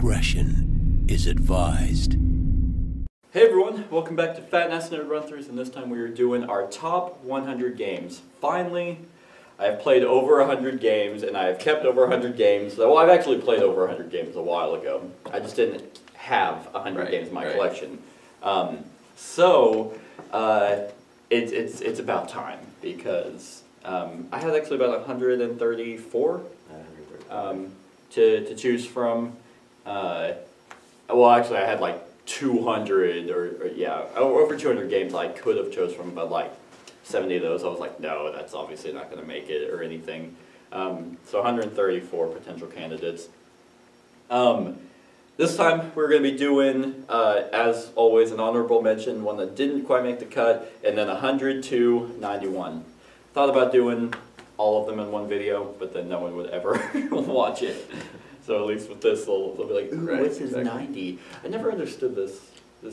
discretion is advised. Hey everyone, welcome back to Fat Ass Nerd Run-Throughs, and this time we are doing our top 100 games. Finally, I have played over 100 games, and I have kept over 100 games. Well, I've actually played over 100 games a while ago. I just didn't have 100 games in my collection. It's about time, because I had actually about 134 to choose from. Well, actually, I had like 200 over 200 games I could have chose from, but like 70 of those I was like, no, that's obviously not going to make it or anything. So 134 potential candidates. This time we're going to be doing, as always, an honorable mention, one that didn't quite make the cut, and then 100 to 91. Thought about doing all of them in one video, but then no one would ever watch it. So at least with this, they'll be like, ooh, what's his 90? I never understood this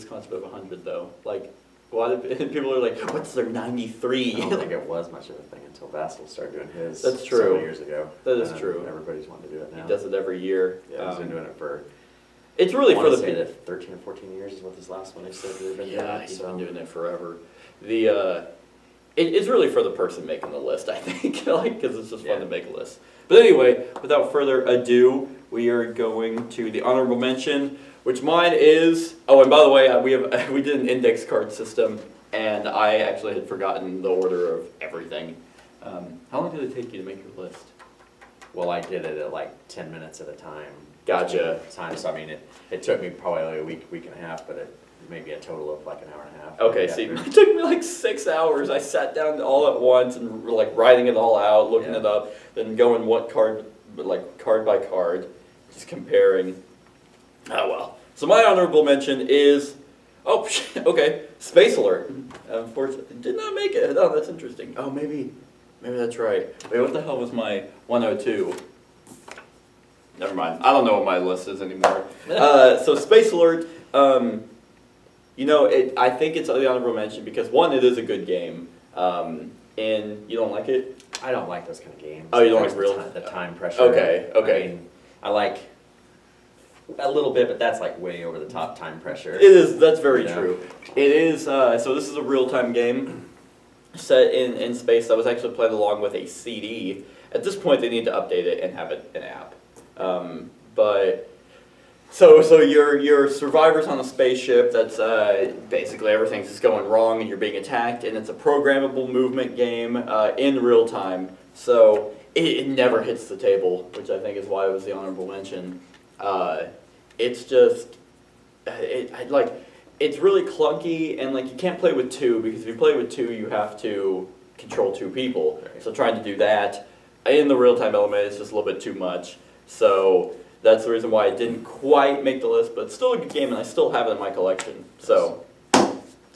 concept of 100 though. Like, why did people are like, what's their 93? I don't think it was much of a thing until Vassal started doing his. That's true. Several years ago. That is true. Everybody's wanting to do it now. He does it every year. Yeah, he's been doing it for. It's really for the people. 13 or 14 years is what this last one they said they've been doing. Yeah, he's been doing it forever. It's really for the person making the list, I think, like, because it's just fun to make a list. But anyway, without further ado, we are going to the honorable mention, which mine is. Oh, and by the way, we did an index card system, and I actually had forgotten the order of everything. How long did it take you to make your list? Well, I did it at like 10 minutes at a time. Gotcha. So I mean, it took me probably like a week and a half, but it maybe a total of like an hour and a half. Okay, see, it took me like 6 hours. I sat down all at once and like writing it all out, looking it up, then going what card, like card by card, just comparing. Oh well. So my honorable mention is, okay, Space Alert. Unfortunately, did not make it. Oh, that's interesting. Oh, maybe that's right. Wait, what the hell was my 102? Never mind. I don't know what my list is anymore. So Space Alert. You know, I think it's the honorable mention because one, it is a good game, and you don't like it. I don't like those kind of games. Oh, you don't like the time pressure. Okay. I mean, I like a little bit, but that's like way over the top time pressure. It is. That's very true. It is. So this is a real-time game set in space that was actually played along with a CD. At this point, they need to update it and have it an app. So you're survivors on a spaceship that's basically everything's just going wrong and you're being attacked, and it's a programmable movement game in real time. So it never hits the table, which I think is why it was the honorable mention. It's just it's really clunky, and like you can't play with two, because if you play with two you have to control two people. Right. So trying to do that in the real time element is just a little bit too much. So that's the reason why it didn't quite make the list, but it's still a good game, and I still have it in my collection. So,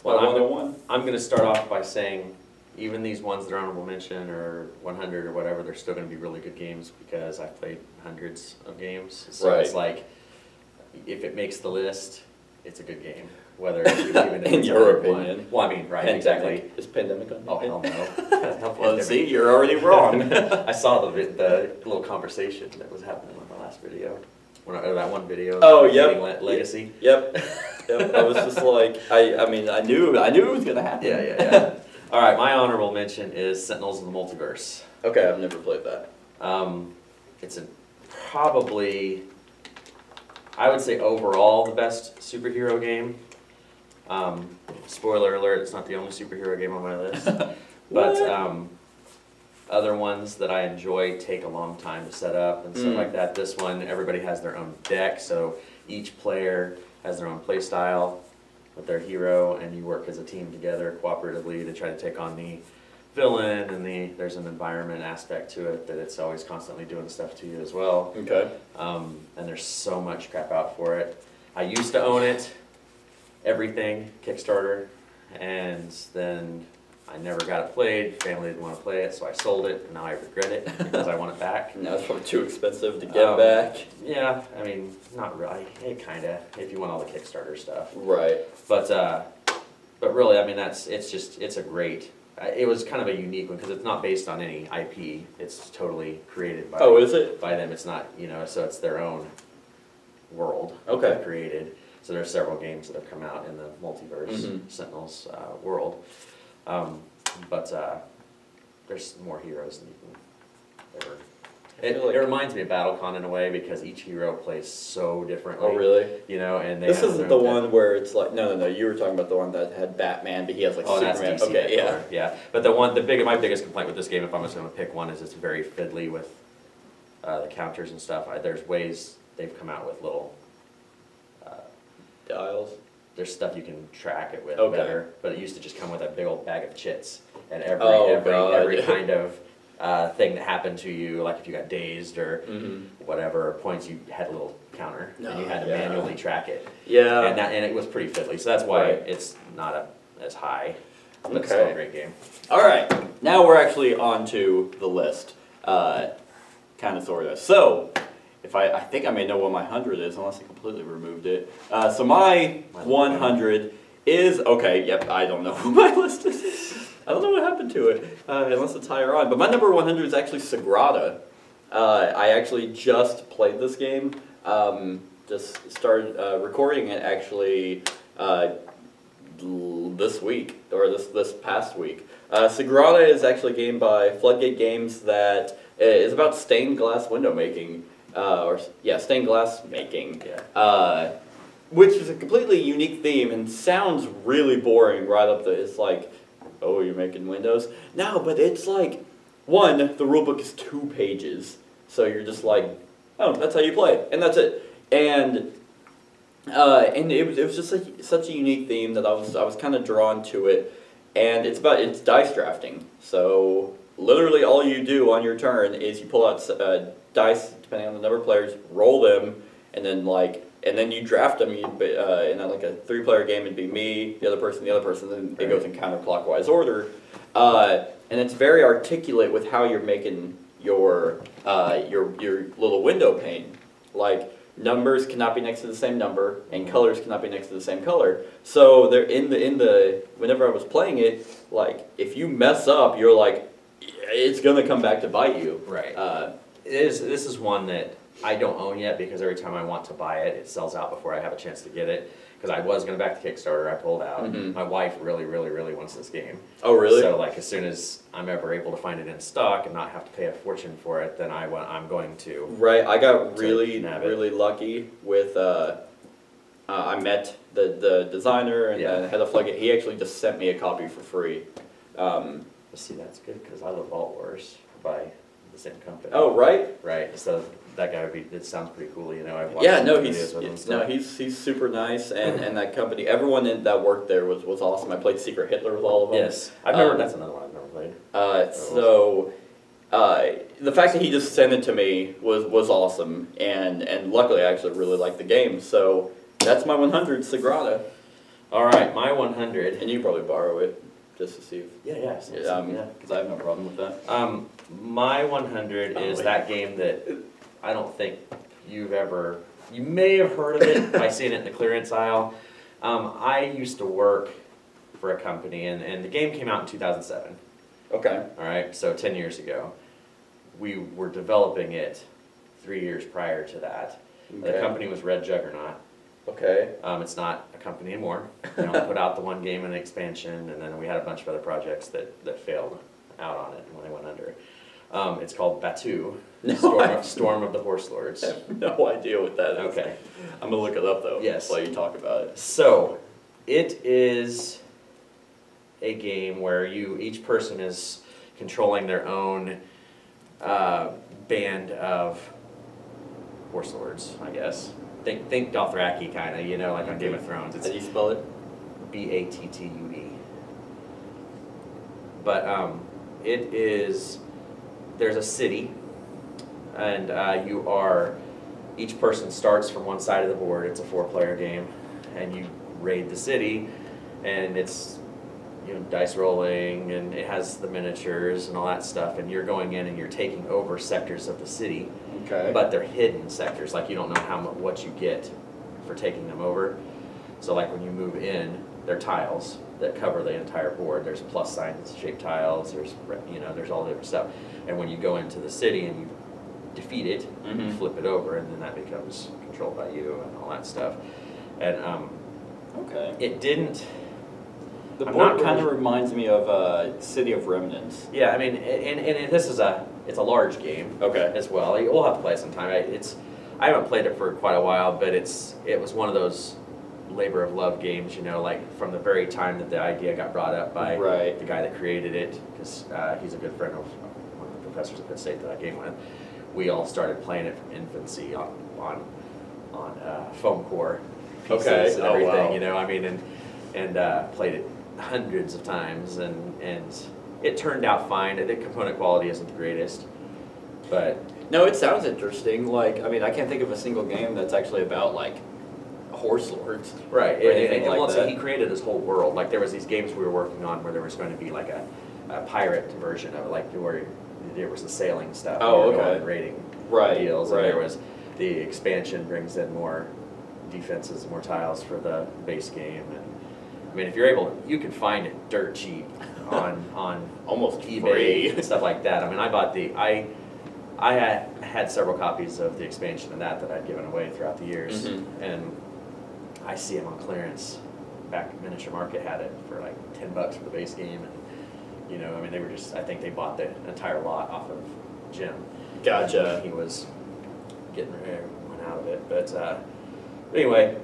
well, I'm going to start off by saying, even these ones that are honorable mention or 100 or whatever, they're still going to be really good games because I've played hundreds of games. So it's like, if it makes the list, it's a good game. Whether even in your opinion. Well, I mean, right, exactly. Is Pandemic on? Oh, hell no. Well, see, you're already wrong. I saw the little conversation that was happening on my last video. That one video. Oh, yep. Legacy. Yep. I was just like, I mean, I knew it was going to happen. Yeah. All right, my honorable mention is Sentinels of the Multiverse. Okay, I've never played that. It's probably, I would say overall, the best superhero game. Spoiler alert, it's not the only superhero game on my list. But other ones that I enjoy take a long time to set up and stuff like that. This one, everybody has their own deck, so each player has their own play style with their hero, and you work as a team together cooperatively to try to take on the villain, and there's an environment aspect to it that it's always constantly doing stuff to you as well. Okay. And there's so much crap out for it. I used to own it, everything, Kickstarter, and then I never got it played. Family didn't want to play it, so I sold it, and now I regret it because I want it back. Now it's probably too expensive to get back. Yeah, I mean, not really. It kind of, if you want all the Kickstarter stuff. Right. But really, I mean, it's a great. It was kind of a unique one because it's not based on any IP. It's totally created by. Oh, is it? By them. It's not, so it's their own world. Okay. they've created. So there's several games that have come out in the multiverse Sentinels world. But there's more heroes than you can ever. It reminds me of BattleCon in a way because each hero plays so differently. Oh, really? You know, and they this isn't the one where it's like no. You were talking about the one that had Batman, but he has like Superman. That's DC. Okay, yeah. But my biggest complaint with this game, if I was going to pick one, is it's very fiddly with the counters and stuff. There's ways they've come out with little dials. There's stuff you can track it with better, but it used to just come with a big old bag of chits and every kind of thing that happened to you, like if you got dazed or whatever, or points, you had a little counter and you had to manually track it. Yeah. And it was pretty fiddly, so that's why it's not as high, but it's still a great game. All right, now we're actually on to the list, kind of sort of. So, I think I may know what my 100 is, unless I completely removed it. So my 100 is, I don't know what my list is. I don't know what happened to it, unless it's higher on. But my number 100 is actually Sagrada. I actually just played this game. Just started recording it actually this week, or this past week. Sagrada is actually a game by Floodgate Games that is about stained glass window making. Stained glass making. Yeah. Which is a completely unique theme and sounds really boring right up there. It's like, oh, you're making windows? No, but it's like, one, the rulebook is 2 pages. So you're just like, oh, that's how you play. And that's it. And it was just such a unique theme that I was kind of drawn to it. And it's dice drafting. So literally all you do on your turn is you pull out dice, depending on the number of players, roll them, and then you draft them. In like a 3-player game, it'd be me, the other person, then it goes in counterclockwise order. And it's very articulate with how you're making your little window pane. Like, numbers cannot be next to the same number, and colors cannot be next to the same color. So they're whenever I was playing it, like, if you mess up, you're like, it's gonna come back to bite you. Right. This is one that I don't own yet because every time I want to buy it, it sells out before I have a chance to get it. Because I was going to back the Kickstarter, I pulled out. My wife really, really, really wants this game. Oh, really? So, like, as soon as I'm ever able to find it in stock and not have to pay a fortune for it, then I'm going to. Right. I got really lucky with. I met the designer and the head of Floodgate. He actually just sent me a copy for free. See, that's good because I love Vault Wars by the same company. Oh, right. Right. So that guy it sounds pretty cool, you know. I've watched videos with him. He's super nice, and that company, everyone that worked there was awesome. I played Secret Hitler with all of them. Yes, that's another one I've never played. The fact that he just sent it to me was awesome, and luckily I actually really liked the game. So that's my 100, Sagrada. All right, my 100, and you can probably borrow it. Just to see if... Because I have no problem with that. My 100 is that game that I don't think you may have heard of it by seeing it in the clearance aisle. I used to work for a company, and the game came out in 2007. Okay. All right, so 10 years ago. We were developing it 3 years prior to that. Okay. The company was Red Juggernaut. Okay. It's not a company anymore. They only put out the one game and the expansion, and then we had a bunch of other projects that failed out on it when they went under. It's called Batu, Storm of the Horselords. I have no idea what that is. Okay. I'm going to look it up, though, while you talk about it. So, it is a game where each person is controlling their own band of Horselords, I guess. Think Dothraki kind of, like on Game of Thrones. How do you spell it? Battue. But there's a city, and each person starts from one side of the board. It's a 4-player game, and you raid the city, and it's dice rolling, and it has the miniatures and all that stuff, and you're going in and you're taking over sectors of the city. Okay. But they're hidden sectors, like you don't know what you get for taking them over. So like when you move in, they're tiles that cover the entire board. There's plus signs shaped tiles, there's all the different stuff. And when you go into the city and you defeat it, you flip it over, and then that becomes controlled by you and all that stuff. And Okay. it didn't. The I'm board not kind of really- reminds me of City of Remnants. Yeah, I mean, and this is it's a large game. Okay. As well. We'll have to play it sometime. I haven't played it for quite a while, but it was one of those labor of love games, you know, like from the very time that the idea got brought up by Right. the guy that created it, because he's a good friend of one of the professors at Penn State that I game with. We all started playing it from infancy on foam core pieces Okay. and Oh, everything, wow. you know. I mean, and played it hundreds of times, and it turned out fine. The component quality isn't the greatest, but No, it sounds interesting. Like, I mean, I can't think of a single game that's actually about like Horselords. right. Or anything And like also, that. he created his whole world. Like there was these games we were working on where there was going to be like a pirate version of it, like where there was the sailing stuff. Oh, we were going okay. and raiding Right, deals, right. and there was the expansion brings in more defenses, more tiles for the base game, and I mean, if you're able, you can find it dirt cheap on Almost eBay free. and stuff like that. I mean, I bought I had several copies of the expansion of that I'd given away throughout the years, Mhm. and I see them on clearance. Back Miniature Market had it for like $10 for the base game, and you know, I mean, they were just, I think they bought the entire lot off of Jim. Gotcha. He was getting one out of it, but anyway,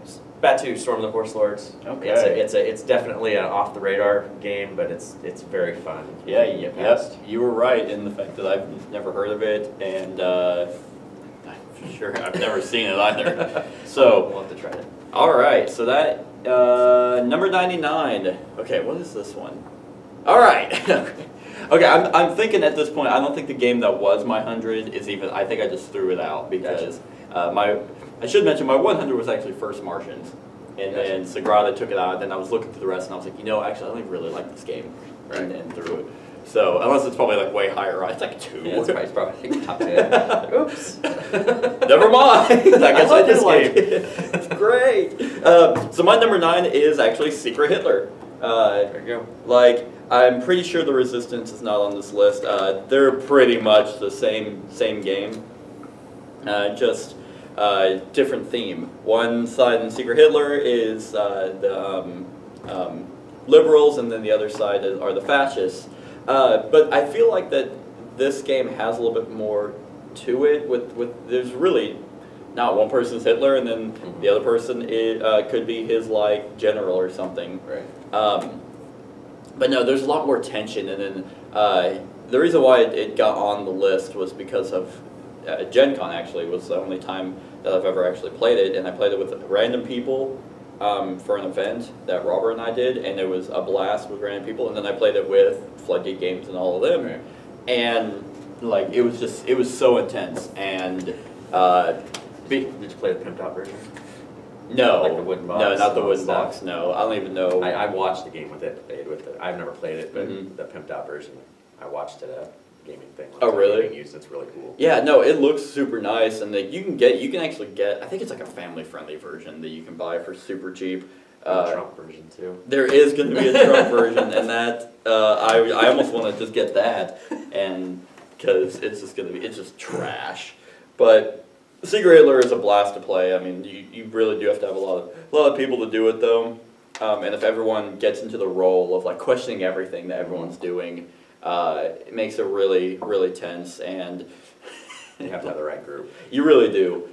back to Storm of the Horselords. Okay. It's definitely an off the radar game, but it's very fun. Yeah, You get yep. past. You were right in the fact that I've never heard of it, and I'm sure I've never seen it either. So, we'll have to try it. all right. So that number 99. Okay, what is this one? All right. Okay, I'm thinking at this point. I don't think the game that was my 100 is even. I think I just threw it out because I should mention my 100 was actually First Martians, and then Sagrada took it out. And then I was looking through the rest, and I was like, you know, actually, I don't even really like this game, and threw it. So unless it's probably like way higher, it's like 2. Yeah, it's probably like top 10. Oops. Never mind. I guess I did like it. It's great. So my number 9 is actually Secret Hitler. There you go. Like, I'm pretty sure the Resistance is not on this list. They're pretty much the same game, just different theme. One side in Secret Hitler is the liberals, and then the other side are the fascists. But I feel like that this game has a little bit more to it. With there's really not one person's Hitler, and then the other person could be his like general or something. Right. But no, there's a lot more tension, and then the reason why it got on the list was because of Gen Con. Actually, was the only time that I've ever actually played it, and I played it with random people for an event that Robert and I did, and it was a blast with random people. And then I played it with Floodgate Games and all of them, Right. and like it was so intense. And Did you play the pimped out version? no, Like the wooden box no, not the and wooden stuff? box. No, I don't even know. I watched the game with it. I've never played it, but Mhm. the pimped out version, I watched it at a gaming thing. Oh, really? Being used. It's really cool. Yeah, no, it looks super nice, and like you can actually get. I think it's like a family-friendly version that you can buy for super cheap. The Trump version too. There is going to be a Trump version, and that I almost want to just get that, and because it's just trash. But Secret Hitler is a blast to play. I mean, you really do have to have a lot of people to do it though, and if everyone gets into the role of like questioning everything that everyone's doing, it makes it really really tense, and You have to have the right group. you really do.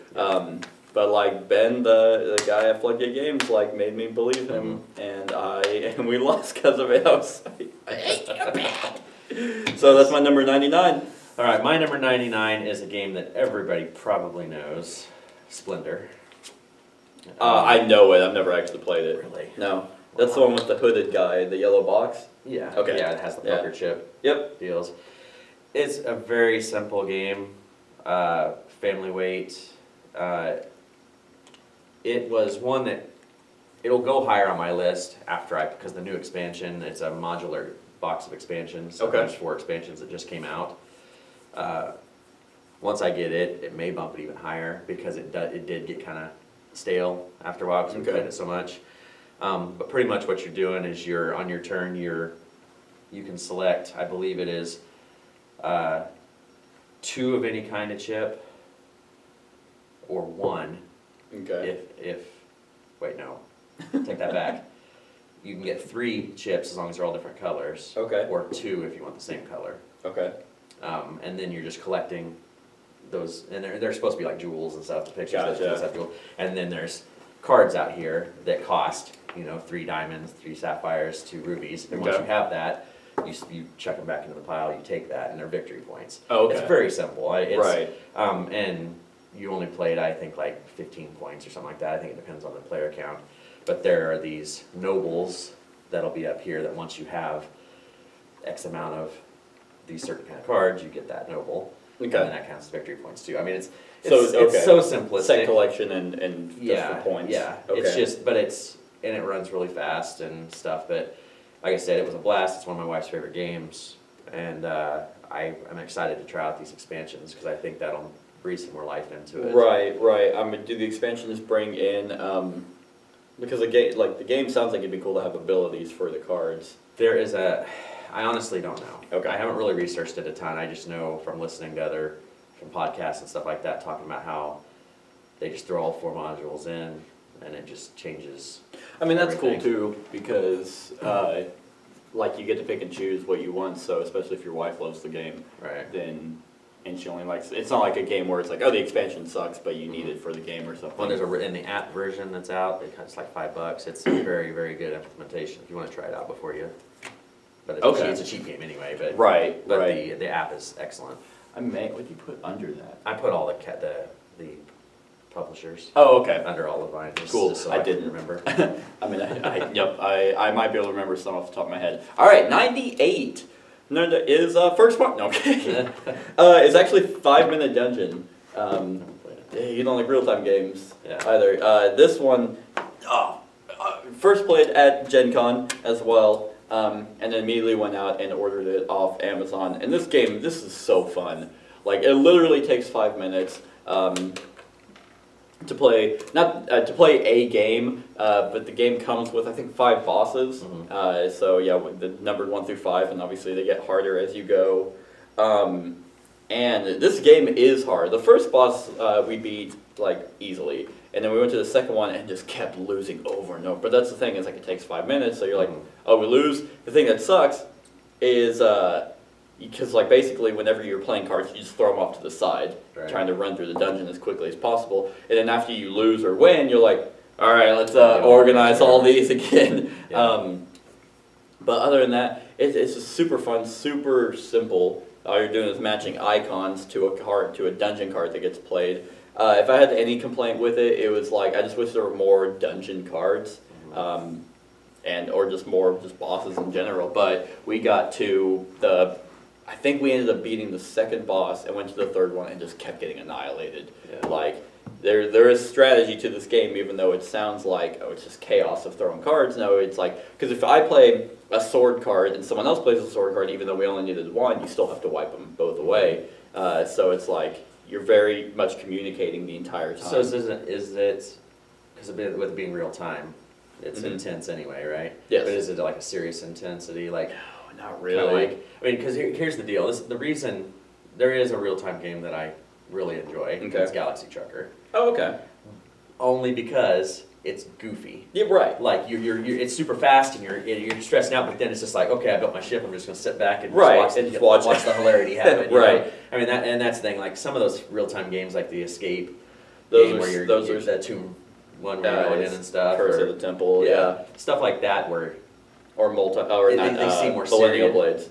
But like Ben, the guy at Floodgate Games, like made me believe him, and we lost because of it. I was like, I hate you, bad. So that's my number 99. All right, my number 99 is a game that everybody probably knows, Splendor. I know it. I've never actually played it. Really? No, that's the one with the hooded guy, the yellow box. Yeah. Okay. Yeah, it has the poker chip Yep. deals. It's a very simple game, family weight. It was one that it'll go higher on my list because the new expansion, it's a modular box of expansions. Okay. There's 4 expansions that just came out. Once I get it, it may bump it even higher because it did get kind of stale after a while because we played it so much. But pretty much what you're doing is on your turn, you can select, I believe it is 2 of any kind of chip or 1. Okay. Wait, no, take that back. You can get 3 chips as long as they're all different colors. Okay. Or 2 if you want the same color. Okay. And then you're just collecting those, and they're supposed to be like jewels and stuff, the pictures Gotcha. that have jewels. And then there's cards out here that cost, 3 diamonds, 3 sapphires, 2 rubies. And once Okay. you have that, you chuck them back into the pile, you take that, and they're victory points. Oh, okay. It's very simple. Right. And you only played, I think, like 15 points or something like that. I think it depends on the player count. But there are these nobles that'll be up here that once you have X amount of these certain kind of cards, you get that noble. Okay. And then that counts as victory points too. I mean, it's okay. so simplistic. Set collection and just the points. Yeah, Okay. it's just, but and it runs really fast and stuff, but like I said, it was a blast. It's one of my wife's favorite games, and I'm excited to try out these expansions because I think that'll breathe some more life into it. Right. Do the expansions bring in, because the game sounds like it'd be cool to have abilities for the cards. I honestly don't know. Okay. I haven't really researched it a ton. I just know from listening to from podcasts and stuff like that, talking about how they just throw all 4 modules in, and it just changes. I mean, that's everything. cool too, because you get to pick and choose what you want, so especially if your wife loves the game, Right. then, and she only likes, it's not like a game where it's like, oh, the expansion sucks, but you need it for the game or something. Well, there's in the app version that's out, it's like $5. It's a very, very good implementation if you want to try it out before you. But it's a cheap game anyway. But Right. the app is excellent. What did you put under that? I put all the publishers Oh, okay. under all of mine. Cool. Just so I can didn't remember. I mean, I might be able to remember some off the top of my head. All right, 98. No, is first part. No, okay. It's actually 5-minute dungeon. You don't like real-time games either. This one, first played at Gen Con as well, and then immediately went out and ordered it off Amazon. And this is so fun. Like, it literally takes 5 minutes. To play, to play a game, but the game comes with, I think, 5 bosses. Mm-hmm. So yeah, the numbered 1 through 5, and obviously they get harder as you go. And this game is hard. The first boss we beat easily, and then we went to the second one and just kept losing over and over. But that's the thing, is it takes 5 minutes, so you're like, oh, we lose. The thing that sucks is because basically whenever you're playing cards, you just throw them off to the side, trying to run through the dungeon as quickly as possible. And then after you lose or win, you're like, all right, let's organize all these again. Yeah. But other than that, it's just super fun, super simple. All you're doing is matching icons to a dungeon card that gets played. If I had any complaint with it, it was I just wish there were more dungeon cards. Or just more bosses in general. But we got to I think we ended up beating the second boss and went to the third one and just kept getting annihilated. Yeah. There is strategy to this game, even though it sounds like, oh, it's just chaos of throwing cards. No, it's because if I play a sword card and someone else plays a sword card, even though we only needed 1, you still have to wipe them both away. So it's you're very much communicating the entire time. So is it, because with it being real time, it's intense anyway, right? Yes. But is it a serious intensity? No, not really. Because here's the deal. The reason there is a real-time game that I really enjoy. Okay. It's Galaxy Trucker. Oh, okay. Only because it's goofy. Yeah, right. It's super fast and you're stressing out, but then it's just okay, I built my ship. I'm just gonna sit back and just watch the hilarity happen. Right. I mean that's the thing. Some of those real-time games, like the Escape those game, are that Tomb one where you're going in and stuff. Curse of the Temple. Yeah. Stuff like that where. Or they seem more Millennial serious. Blades.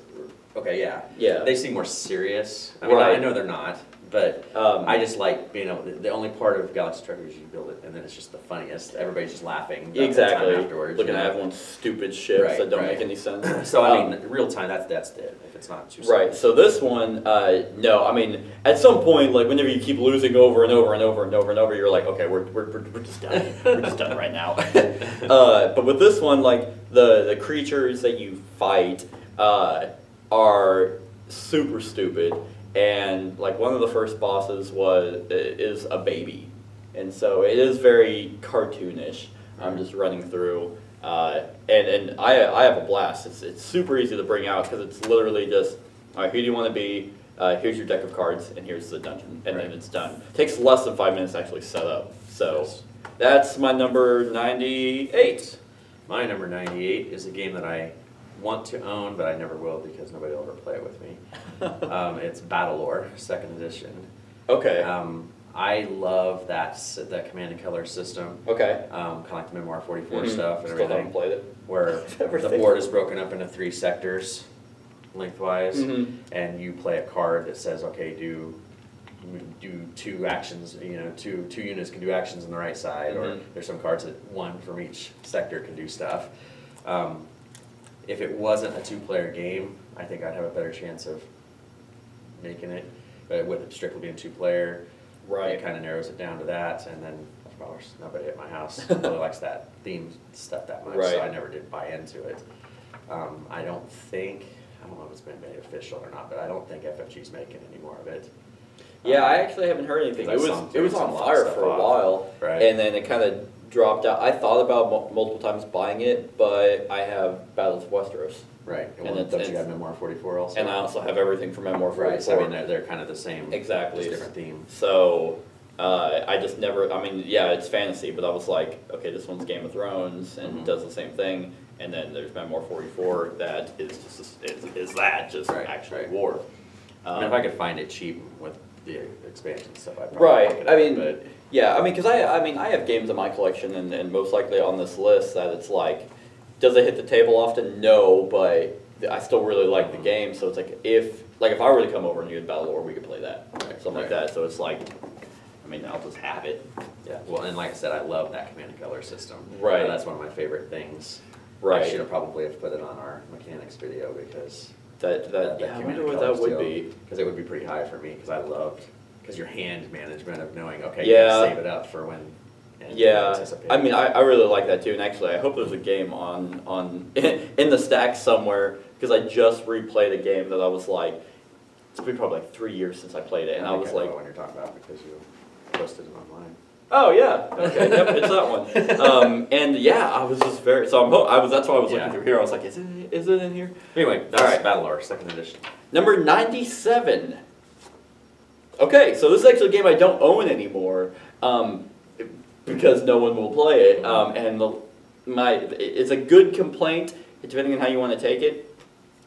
Okay, yeah. Yeah. They seem more serious. I mean, Right. I know they're not, but I just like being able. The only part of Galaxy Trucker is you build it, and then it's just the funniest. Everybody's just laughing. The whole time afterwards. Looking at everyone's stupid ships that don't make any sense. So I mean, real time. That's it. If it's not too. Right. So this one, no. I mean, at some point, whenever you keep losing over and over and over and over and over, you're like, okay, we're just done. We're just done right now. But with this one, the creatures that you fight are super stupid, and one of the first bosses is a baby, and so it is very cartoonish. I'm just running through, and I have a blast. It's super easy to bring out because it's literally just, all right, who do you want to be? Here's your deck of cards, and here's the dungeon, and then it's done. It takes less than 5 minutes to actually set up. So. Yes. That's my number 98. My number 98 is a game that I want to own, but I never will because nobody will ever play it with me. It's Battlelore, 2nd edition. Okay. I love that Command and Color system. Okay. Kind of like the Memoir 44 stuff and Still everything. haven't played it. Where the board is broken up into 3 sectors lengthwise, and you play a card that says, okay, do 2 actions, you know, two units can do actions on the right side, or there's some cards that 1 from each sector can do stuff. If it wasn't a 2-player game, I think I'd have a better chance of making it, but with it strictly being 2-player, it kind of narrows it down to that, and then of course nobody at my house really likes that theme stuff that much, so I never did buy into it. I don't know if it's been made official or not, but I don't think FFG's making any more of it. Yeah, I actually haven't heard anything. It was on fire for a while, and then it kind of dropped out. I thought about multiple times buying it, but I have Battles of Westeros. Right, and don't you have Memoir 44 also? And I also have everything from Memoir 44. Right, so I mean they're kind of the same. Exactly. Just different theme. So I just never. I mean, yeah, it's fantasy, but I was like, okay, this one's Game of Thrones and does the same thing. And then there's Memoir 44 that is just actually war. I mean, if I could find it cheap with the expansion stuff, I'd probably pick it up, I mean, yeah, I mean, because I have games in my collection, and most likely on this list that it's like, does it hit the table often? No, but I still really like the game. So it's like if I were to come over and you had Battlelore, we could play that, something like that. So it's like, I mean, I'll just have it. Yeah. Well, and like I said, I love that Command and Color system. Right. That's one of my favorite things. Right. I should have probably put it on our mechanics video because I wonder what that would be. Because it would be pretty high for me because your hand management of knowing, okay, you gotta save it up for when. I mean, I really like that too, and actually, I hope there's a game on in the stack somewhere because I just replayed a game that I was like, it's been probably like 3 years since I played it, and I was like, know when you're talking about because you posted it online. Oh yeah, okay, yep, it's that one. And yeah, I was just very that's why I was looking through here. I was like, is it in here? Anyway, that's Battlelore, 2nd edition. Number 97. Okay, so this is actually a game I don't own anymore. Because no one will play it, it's a good complaint, depending on how you want to take it.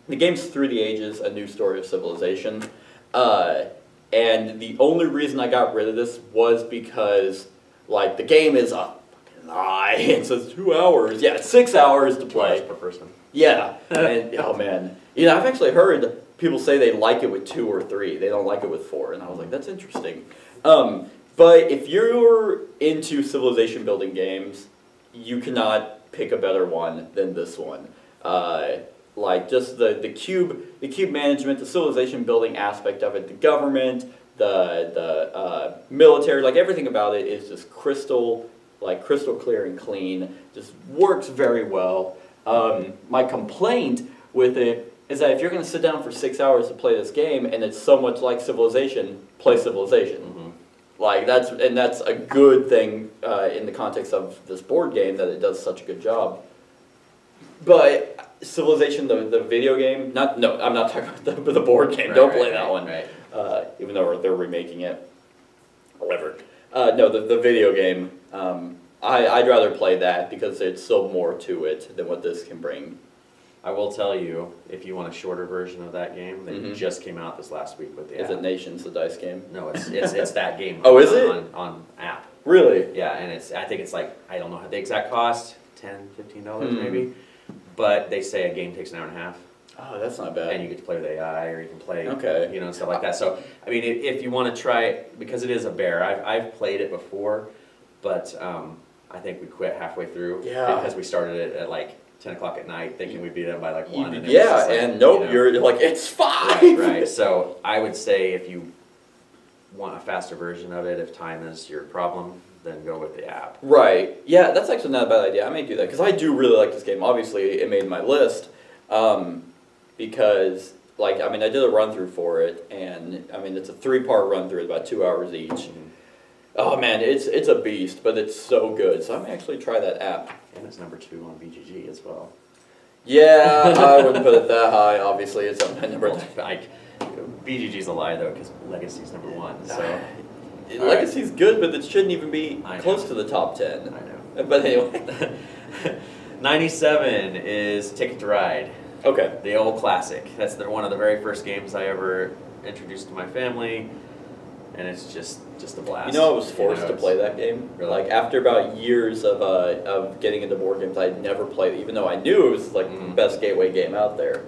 The game's Through the Ages, A New Story of Civilization, and the only reason I got rid of this was because, like, the game is a fucking lie. It says 2 hours, yeah, 6 hours to play. 2 hours per person. Yeah, and oh man, you know, I've actually heard people say they like it with 2 or 3. They don't like it with 4, and I was like, that's interesting. But if you're into civilization building games, you cannot pick a better one than this one. Like just the cube management, the civilization building aspect of it, the government, the military, like everything about it is just crystal clear and clean. Just works very well. My complaint with it is that if you're going to sit down for 6 hours to play this game and it's so much like Civilization, play Civilization. Like that's a good thing in the context of this board game that it does such a good job. But Civilization, the video game, I'm not talking about the board game. Don't play that one. Right. Even though they're remaking it. However, no, the video game. I'd rather play that because there's so more to it than what this can bring. I will tell you, if you want a shorter version of that game, they just came out this last week with the app. Is it Nations, the dice game? No, it's that game. Oh, is it? On app. Really? Yeah, and I think it's like, I don't know the exact cost, $10, $15 maybe, but they say a game takes an hour and a half. Oh, that's not bad. And you get to play with AI, or you can play, you know, stuff like that. So, I mean, if you want to try it, because it is a bear, I've played it before, but I think we quit halfway through because we started it at like 10 o'clock at night thinking we'd be done by like 1. And nope, you know, you're like, it's 5! Right. So I would say if you want a faster version of it, if time is your problem, then go with the app. Right. Yeah, that's actually not a bad idea. I may do that because I do really like this game. Obviously, it made my list because, like, I mean, I did a run-through for it, and, I mean, it's a 3-part run-through, about 2 hours each. Oh man, it's a beast, but it's so good. So I may actually try that app. And it's number 2 on BGG as well. Yeah, I wouldn't put it that high. Obviously, it's on my number. BGG's a lie though, because Legacy's number 1. So Legacy's good, but it shouldn't even be close to the top 10. I know. But anyway. 97 is Ticket to Ride. Okay. The old classic. That's one of the very first games I ever introduced to my family, and it's just a blast. You know, I was forced to play that game. Really? Like after about years of getting into board games, I'd never played it, even though I knew it was like the best gateway game out there.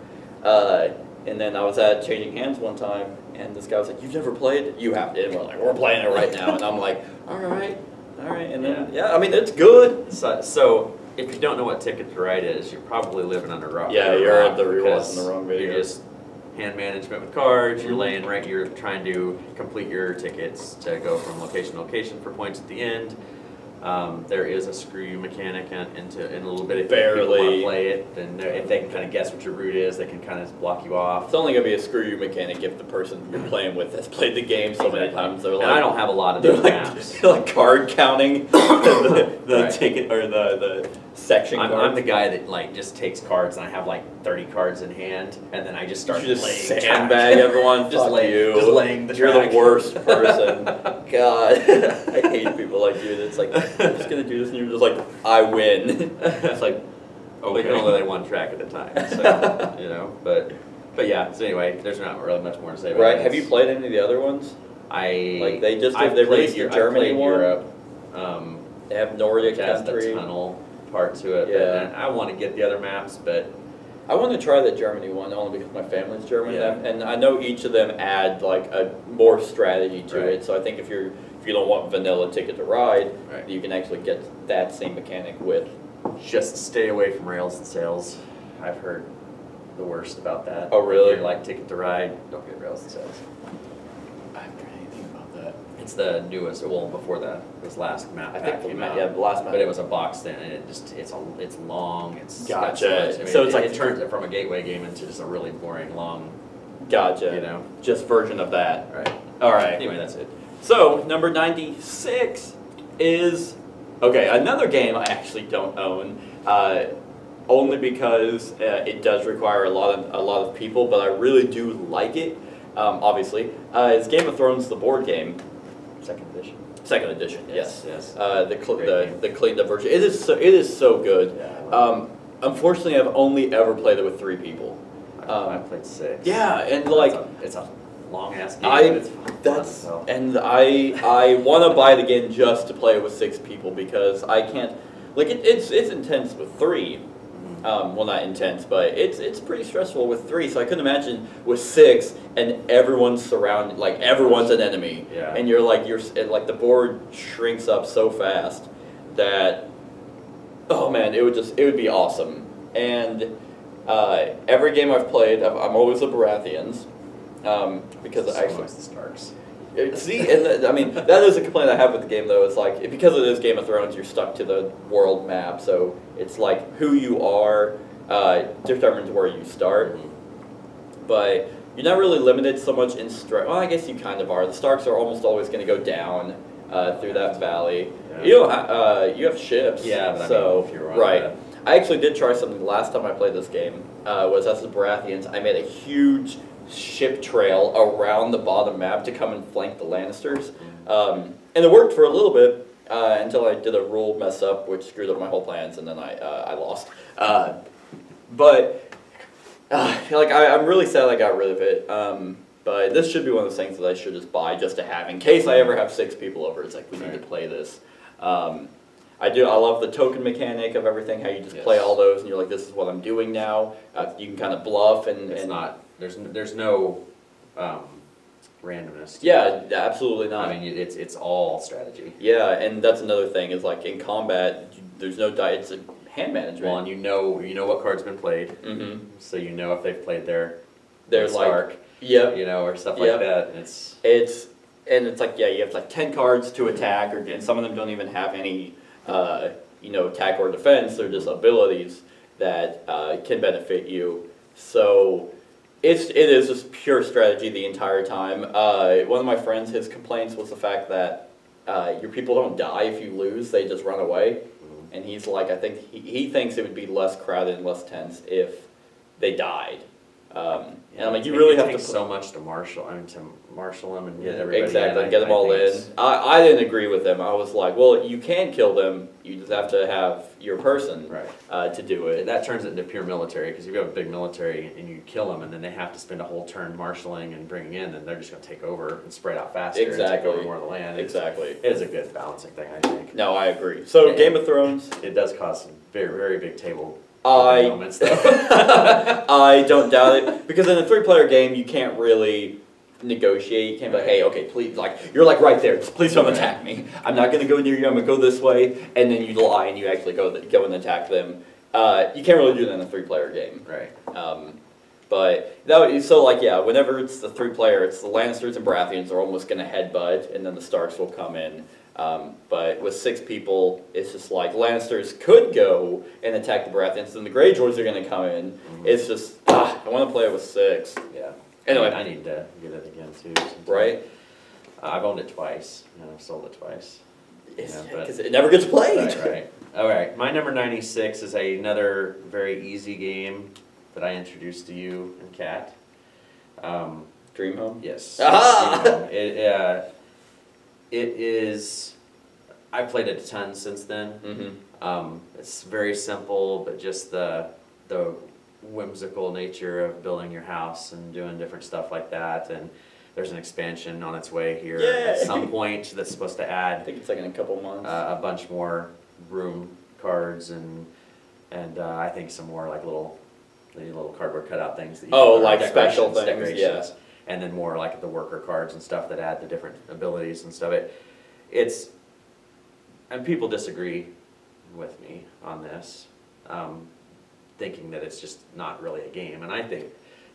And then I was at Changing Hands one time, and this guy was like, "You've never played it? You have to." And we're like, "We're playing it right now." And I'm like, "All right." And then I mean, it's good. So if you don't know what Ticket to Ride is, you're probably living under a rock. Yeah, you're watching the wrong video. You're just hand management with cards. You're laying you're trying to complete your tickets to go from location to location for points at the end. There is a screw you mechanic in a little bit. If people want to play it, then if they can kind of guess what your route is, they can kind of block you off. It's only going to be a screw you mechanic if the person you're playing with has played the game so many times. They're like, and I don't have a lot of those maps. They're like card counting the ticket or the section. I'm the guy that like just takes cards, and I have like 30 cards in hand, and then I just start you just laying sandbag everyone. just laying the You're track. the worst person. God, I hate people like you. That's like, I'm just gonna do this, and you're just like, I win. It's like, We can only lay one track at a time, so you know. But yeah. So anyway, there's not really much more to say about it. Right? Have you played any of the other ones? They released the Germany one. Europe. They have Nordic has country. the tunnel part to it. Yeah. But I want to get the other maps, but I want to try the Germany one only because my family's German, and I know each of them add like a more strategy to it. So I think if you don't want vanilla Ticket to Ride, you can actually get that same mechanic with. Just stay away from Rails and Sails. I've heard the worst about that. Oh really? If you like Ticket to Ride, don't get Rails and Sails. I haven't heard anything about that. It's the newest. Well, before this last map pack came out. Yeah, the last map. But it was a box thing, and it's long. It's gotcha. I mean, so it's like it turns it from a gateway game into just a really boring long. Gotcha. You know, just version of that. Right. All right. Anyway, that's it. So number 96 is another game I actually don't own, only because it does require a lot of people, but I really do like it. Obviously, it's Game of Thrones, the board game. Second edition. Yes. The version. It is so good. Yeah, unfortunately, I've only ever played it with 3 people. I played 6. Yeah, and like it's a long ass game. I want to buy it again just to play it with 6 people because I can't. Like it's intense with 3. Well, not intense, but it's pretty stressful with 3. So I couldn't imagine with 6 and everyone's surrounded, like everyone's an enemy, and you're like the board shrinks up so fast that oh man, it would be awesome. And every game I've played, I'm always the Baratheons. Because I actually the Starks. See, and I mean that is a complaint I have with the game though. It's like because it is Game of Thrones, you're stuck to the world map, so it's like who you are determines where you start. But you're not really limited so much in well, I guess you kind of are. The Starks are almost always going to go down through that valley. Yeah. You have ships. Yeah, but so I mean, if you're right. I actually did try something the last time I played this game. Was as the Baratheons. I made a huge ship trail around the bottom map to come and flank the Lannisters. And it worked for a little bit until I did a rule mess up which screwed up my whole plans and then I lost. But I'm really sad I got rid of it. But this should be one of those things that I should just buy just to have in case I ever have 6 people over. It's like we need to play this. I love the token mechanic of everything, how you just play all those and you're like, this is what I'm doing now. You can kind of bluff and there's no randomness. Yeah, absolutely not. I mean, it's all strategy. Yeah, and that's another thing is like in combat, there's no die. It's a hand management. Well, and you know what card's been played, so you know if they've played their Stark, you know, or stuff like that. And it's like you have like 10 cards to attack, and some of them don't even have any attack or defense. They're just abilities that can benefit you. So. It is just pure strategy the entire time. One of my friends, his complaints was the fact that your people don't die if you lose; they just run away. And he's like, I think he thinks it would be less crowded and less tense if they died. And I'm like, you really have to take so much to marshal them and get everybody exactly in. get them all in. I didn't agree with them. I was like, well, you can kill them. You just have to have your person to do it. That turns it into pure military, because if you have a big military and you kill them, and then they have to spend a whole turn marshaling and bringing in, then they're just going to take over and spread out faster and take over more of the land. It is a good balancing thing, I think. No, I agree. So Game of Thrones, it does cause some very, very big table. Moments, though. I don't doubt it, because in a 3-player game you can't really negotiate. You can't be like, hey, okay, please, like you're like right there. Just please don't attack me. I'm not going to go near you. I'm going to go this way, and then you lie and you actually go and attack them. You can't really do that in a 3-player game. Right. But that, so like yeah, whenever it's the 3-player, it's the Lannisters and Baratheons are almost going to headbutt, and then the Starks will come in. But with 6 people, it's just like Lannisters could go and attack the Baratheons, and the Greyjoys are going to come in. It's just, I want to play it with 6. Yeah. Anyway. I need to get it again, too. Right? I've owned it twice, and I've sold it twice. Because it never gets played. Right. All right. My number 96 is another very easy game that I introduced to you and Kat. Dream Home? Yes. Aha! Dream Home. It is. I've played it a ton since then. It's very simple, but just the whimsical nature of building your house and doing different stuff like that. And there's an expansion on its way here at some point that's supposed to add. I think it's like in a couple months. A bunch more room cards and I think some more like little cardboard cutout things that you can like special things, decorations. And then more like the worker cards and stuff that add the different abilities and stuff. And people disagree with me on this, thinking that it's just not really a game. And I think,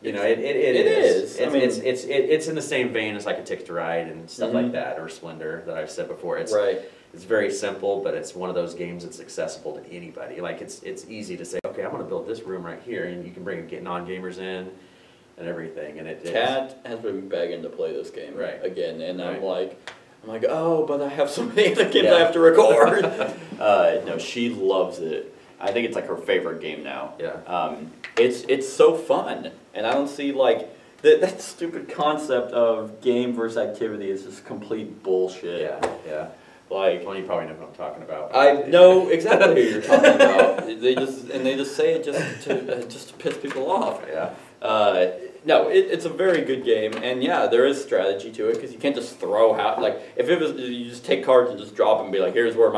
it is. It's in the same vein as like a Ticket to Ride and stuff like that, or Splendor that I've said before. It's very simple, but it's one of those games that's accessible to anybody. Like it's easy to say, okay, I'm going to build this room right here, and you can bring non-gamers in. And everything, and Kat has been begging to play this game again, and I'm like, oh, but I have so many other games I have to record. No, she loves it. I think it's like her favorite game now. Yeah. It's so fun, and I don't see like that stupid concept of game versus activity is just complete bullshit. Yeah. Like, well, you probably know what I'm talking about. I know exactly who you're talking about. They just say it just to piss people off. Yeah. No, it's a very good game, and yeah, there is strategy to it, because you can't just throw out, like, if it was, you just take cards and just drop them and be like, here's where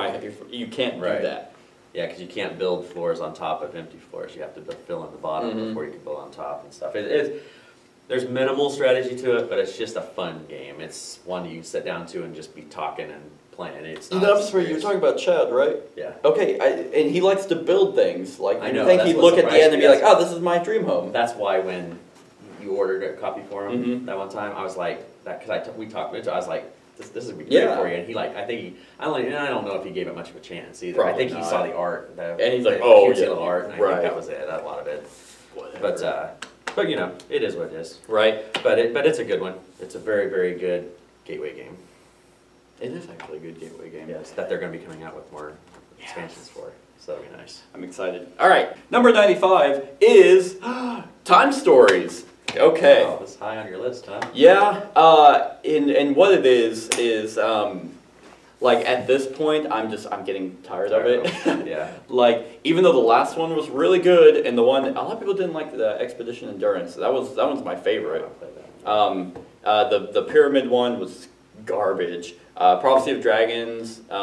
you can't do that. Yeah, because you can't build floors on top of empty floors. You have to fill in the bottom before you can build on top and stuff. There's minimal strategy to it, but it's just a fun game. It's one you sit down to and just be talking and playing. It's not I'm sorry, you're talking about Chad, right? Yeah. Okay, and he likes to build things. Like, I know, you think he'd look at the end and be like, oh, this is my dream home. That's why when you ordered a copy for him that one time, I was like, because we talked about it, I was like, this is great for you. And he I don't know if he gave it much of a chance either. Probably I think he saw the art. And he's like, oh, yeah. Art, and I think that was it, a lot of it. Whatever. But it is what it is. Right. But it's a good one. It's a very, very good gateway game. It is actually a good gateway game. Yes, that they're going to be coming out with more expansions for. So that'll be nice. I'm excited. All right, number 95 is Time Stories. Okay. Wow, that's high on your list, huh? Yeah. And what it is like at this point, I'm getting tired of it. Yeah. Like, even though the last one was really good, and a lot of people didn't like the Expedition Endurance. That one's my favorite. The Pyramid one was garbage. Prophecy of Dragons, a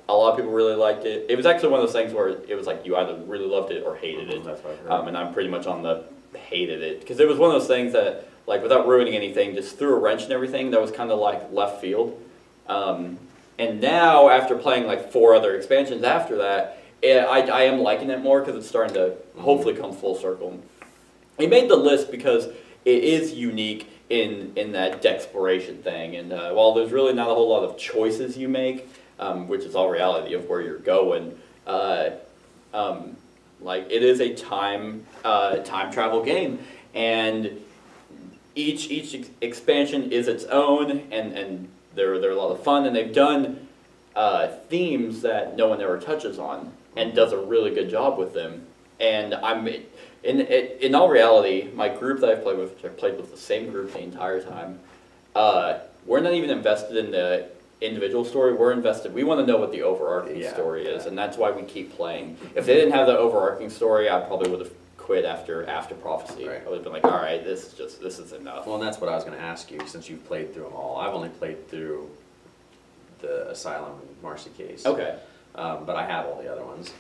lot of people really liked it. It was actually one of those things where it was like you either really loved it or hated it. That's what I heard. And I'm pretty much on the hated it, because it was one of those things that, like, without ruining anything, just threw a wrench and everything. That was kind of like left field. And now, after playing like 4 other expansions after that, I am liking it more, because it's starting to hopefully come full circle. We made the list because it is unique in that dexploration thing, and while there's really not a whole lot of choices you make, which is all reality of where you're going, like, it is a time travel game, and each expansion is its own, and they're a lot of fun, and they've done themes that no one ever touches on, and does a really good job with them. And In all reality, my group that I've played with, which I've played with the same group the entire time, we're not even invested in the individual story. We're invested. We want to know what the overarching story is, and that's why we keep playing. If they didn't have the overarching story, I probably would have quit after Prophecy. Right. I would have been like, all right, this is enough. Well, and that's what I was going to ask you, since you've played through them all. I've only played through the Asylum and Marcy case. Okay. But I have all the other ones.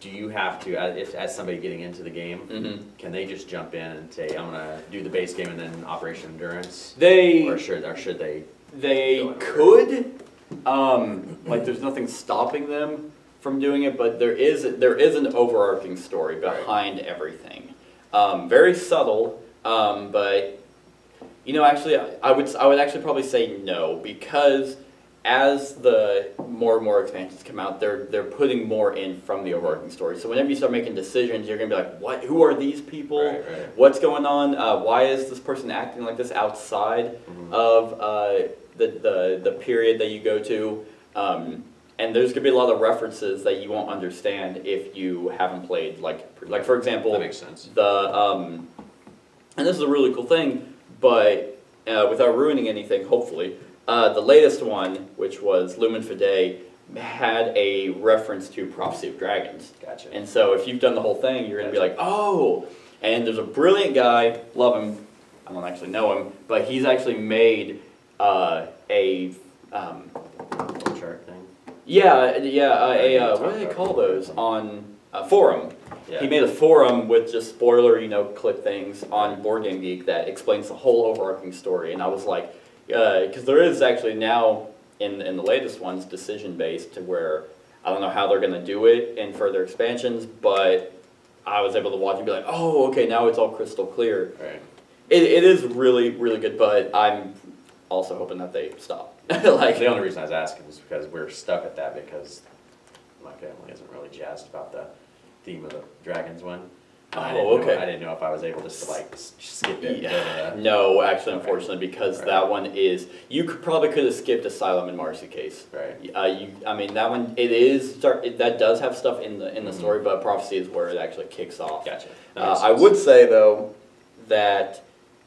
Do you have to, as somebody getting into the game, can they just jump in and say, I'm going to do the base game and then Operation Endurance? Or should they? They could. Like, there's nothing stopping them from doing it, but there is an overarching story behind everything. Very subtle, but actually, I would actually probably say no, because as the more and more expansions come out, they're putting more in from the overarching story. So whenever you start making decisions, you're gonna be like, what? Who are these people? Right. What's going on? Why is this person acting like this outside of the period that you go to? And there's gonna be a lot of references that you won't understand if you haven't played. Like for example, that makes sense. And this is a really cool thing, but without ruining anything, hopefully. The latest one, which was Lumen Fide, had a reference to Prophecy of Dragons. Gotcha. And so if you've done the whole thing, you're going to be like, oh! And there's a brilliant guy, love him, I don't actually know him, but he's actually made a... chart thing? what do they call those? On a forum. Yeah. He made a forum with just spoiler, clip things on Board Game Geek that explains the whole overarching story. And I was like, because there is actually now, in the latest ones, decision-based, to where I don't know how they're going to do it in further expansions, but I was able to watch and be like, oh, okay, now it's all crystal clear. Right. It is really, really good, but I'm also hoping that they stop. The only reason I was asking is because we're stuck at that, because my family isn't really jazzed about the theme of the Dragons one. I didn't know if I was able just to skip it. No, actually, unfortunately, because that one is, you probably could have skipped Asylum and Marcy case. Right. I mean, that one, that does have stuff in the story, but Prophecy is where it actually kicks off. Gotcha. I would say though that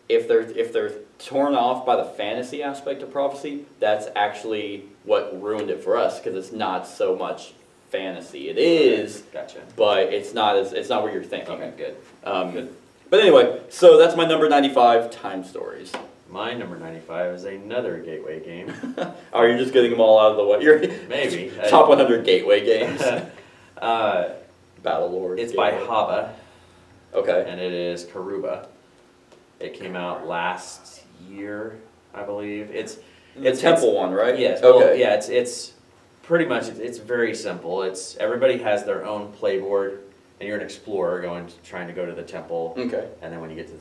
if they're torn off by the fantasy aspect of Prophecy, that's actually what ruined it for us, because it's not so much fantasy. It is, gotcha, but it's not what you're thinking. Okay, good. Good. But anyway, so that's my number 95, Time Stories. My number 95 is another Gateway game. Oh, you're just getting them all out of the way. You're maybe top 100 Gateway games. Battle Lord. It's by Haba. Okay. And it is Karuba. It came out last year, I believe. It's Temple one, right? Yes. Okay. Well, yeah. It's pretty much, it's very simple. It's everybody has their own playboard, and you're an explorer trying to go to the temple. Okay. And then when you get to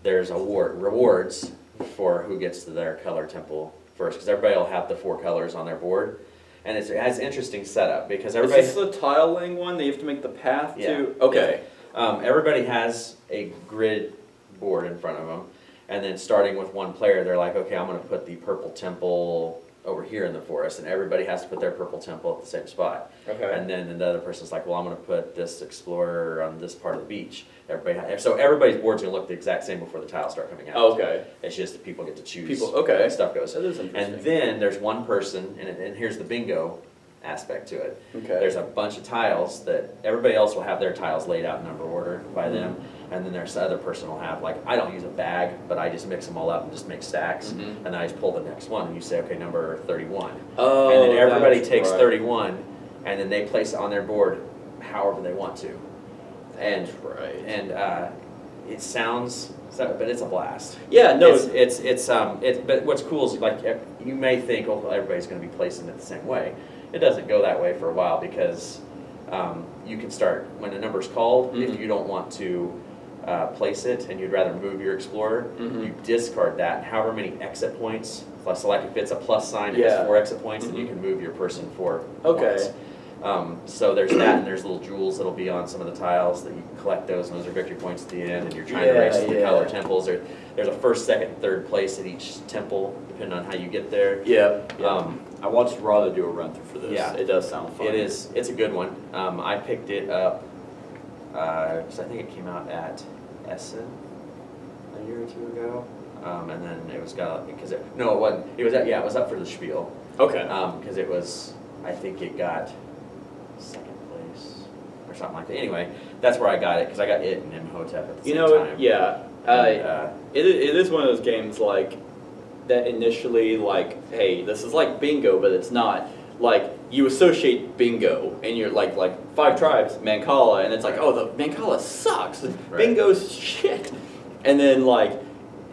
there's rewards for who gets to their color temple first, because everybody will have the 4 colors on their board, and it has interesting setup because everybody. Is this the tile laying one that you have to make the path to? Okay. Everybody has a grid board in front of them, and then starting with one player, they're like, okay, I'm going to put the purple temple over here in the forest, and everybody has to put their purple temple at the same spot. Okay. And then the other person's like, well, I'm going to put this explorer on this part of the beach. So everybody's board's going to look the exact same before the tiles start coming out. Okay. It's just that people get to choose. Okay. Stuff goes. That is interesting. And then there's one person, and here's the bingo aspect to it. Okay. There's a bunch of tiles that everybody else will have their tiles laid out in number order by them. And then there's the other person will have, I don't use a bag, but I just mix them all up and just make stacks. And then I just pull the next one, and you say, okay, number 31. Oh, and then everybody takes right. 31, and then they place it on their board however they want to. And right. And it sounds, but it's a blast. Yeah, no. But what's cool is you may think, oh, well, everybody's going to be placing it the same way. It doesn't go that way for a while, because you can start when a number's called. If you don't want to place it and you'd rather move your explorer, you discard that. However many exit points, so if it's a plus sign, it has 4 exit points, then you can move your person 4 points. So there's that, and there's little jewels that'll be on some of the tiles that you can collect those, and those are victory points at the end, and you're trying to race the color temples. There's a first, second, and third place at each temple, depending on how you get there. Yeah. I watched Rada do a run through for this. Yeah. It does sound fun. It's a good one. I picked it up because I think it came out at Essen a year or two ago, and then it was because it wasn't. It was it was up for the Spiel. Okay. Because it was, I think it got second place or something like that. Anyway, that's where I got it because I got it and Imhotep at the same time. Yeah. And, it is one of those games like that initially like, hey, this is like bingo, but it's not. Like, you associate bingo, and you're like 5 tribes, Mancala, and it's like, oh, the Mancala sucks. Right. Bingo's shit. And then like,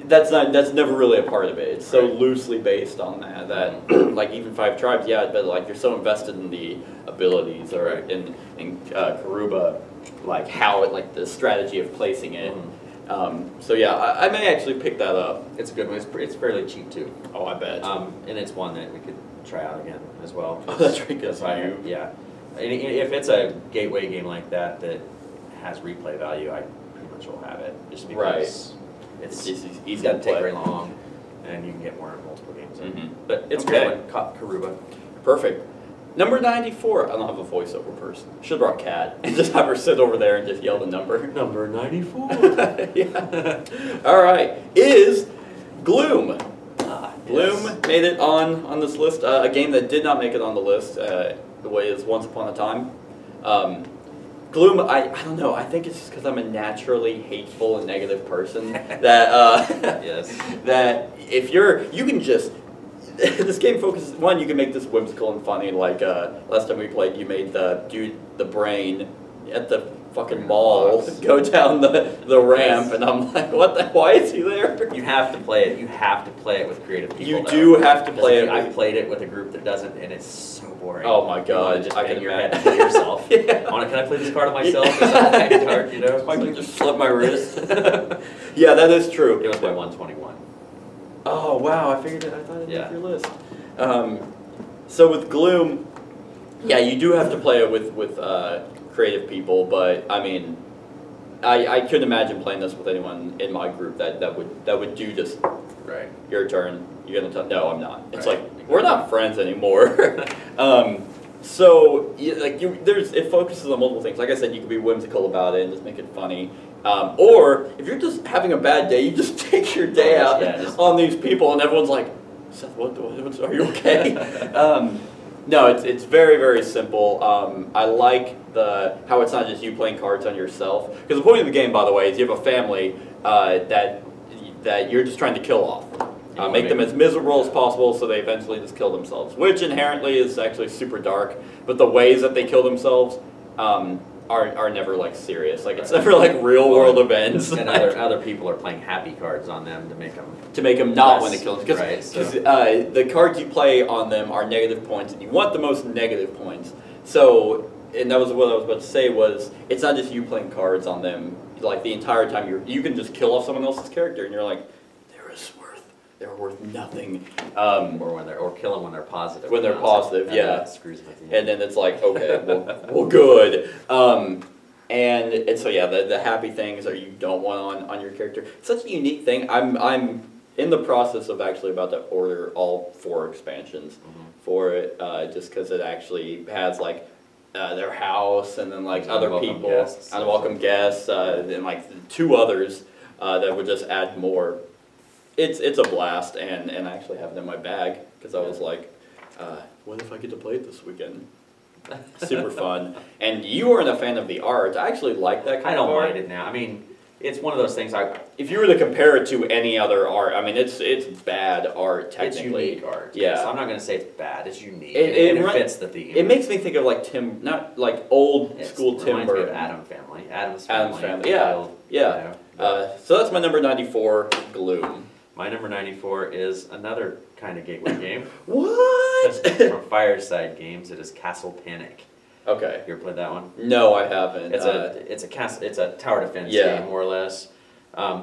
that's never really a part of it. It's so loosely based on that like even 5 tribes, yeah, but like you're so invested in the abilities or in Karuba, like how it like the strategy of placing it. So yeah, I may actually pick that up. It's a good one. It's fairly cheap too. Oh, I bet. And it's one that we could try out again as well. Oh, that's right. Good. Yeah. And if it's a gateway game like that that has replay value, I pretty much will have it just because it's easy to take very long, and you can get more in multiple games. But it's great. Karuba. Perfect. Number 94. I don't have a voiceover person. Should have brought Kat and just have her sit over there and just yell the number. Number 94. Yeah. All right. Is Gloom. Gloom made it on this list. A game that did not make it on the list, the way is Once Upon a Time. Gloom, I don't know. I think it's just because I'm a naturally hateful and negative person that that if you can just this game focuses you can make this whimsical and funny. Like last time we played, you made the brain at the fucking mall go down the ramp, and I'm like, what the? Why is he there? You have to play it. You have to play it with creative people. You do have to play it. I've played it with a group that doesn't, and it's so boring. Oh my god! I can imagine it yourself. Can I play this card on myself? Yeah. Card, you know? I can just slip my wrist. Yeah, that is true. It was my 121. Oh wow! I figured it. I thought it'd make your list. So with Gloom, yeah, you do have to play it with creative people, but I mean, I couldn't imagine playing this with anyone in my group that would do just your turn. You're gonna no, I'm not. It's like we're not friends anymore. So it focuses on multiple things. Like I said, you can be whimsical about it and just make it funny. Or if you're just having a bad day, you just take your day out on these people, and everyone's like, Seth, what are you okay? No, it's very, very simple. I like how it's not just you playing cards on yourself. Because the point of the game, by the way, is you have a family that you're just trying to kill off. Make them as miserable as possible so they eventually just kill themselves, which inherently is actually super dark. But the ways that they kill themselves are never like serious. Like it's never like real world events. And other people are playing happy cards on them to make them not want to kill them. Because the cards you play on them are negative points, and you want the most negative points. So, and that was what I was about to say was it's not just you playing cards on them. Like the entire time you can just kill off someone else's character, and you're like, they're worth nothing. Or kill them when they're positive. When they're positive, that screws with you. And then it's like, okay, well good. And so yeah, the happy things are you don't want on your character. It's such a unique thing. I'm in the process of actually about to order all 4 expansions for it, just because it actually has like their house and then like other people, unwelcome guests, and like 2 others that would just add more. It's a blast, and I actually have it in my bag because I was like, what if I get to play it this weekend? Super fun. And you weren't a fan of the art. I actually like that kind of art. I don't mind it now. I mean, it's one of those things if you were to compare it to any other art, I mean, it's bad art technically. It's unique art. Yeah. So I'm not going to say it's bad. It's unique. It fits the theme. It makes me think of like not like old school Tim Reminds me Burton. of Adam's Family. Adam's Family. Yeah. So that's my number 94, Gloom. My number 94 is another kind of gateway game. What? From Fireside Games. It is Castle Panic. Okay. You ever played that one? No, I haven't. It's a tower defense game, more or less.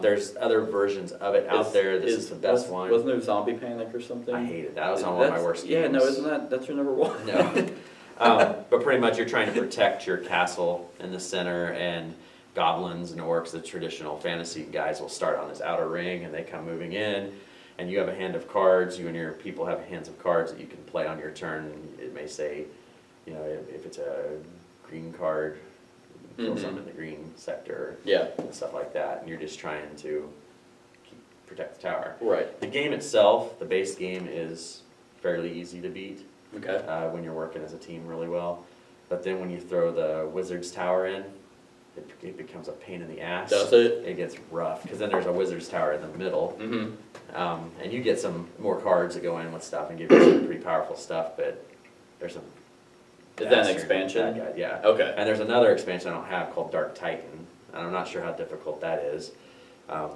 There's other versions of it out there. This is the best one. Wasn't there Zombie Panic or something? I hated that. That was one of my worst games. Yeah, no, that's your number 1? No. But pretty much you're trying to protect your castle in the center, and goblins and orcs, the traditional fantasy guys, will start on this outer ring, and they come moving in, and you have a hand of cards. You and your people have hands of cards that you can play on your turn. It may say, if it's a green card, kill some in the green sector, Yeah. and stuff like that, and you're just trying to protect the tower. Right. The game itself, the base game, is fairly easy to beat Okay. when you're working as a team really well. But then when you throw the Wizard's Tower in, it becomes a pain in the ass. Does it? It gets rough, because then there's a Wizard's Tower in the middle. And you get some more cards that go in with stuff and give you some pretty powerful stuff, but there's some... Is that an bastard expansion? bad guy, yeah. Okay. And there's another expansion I don't have called Dark Titan, and I'm not sure how difficult that is.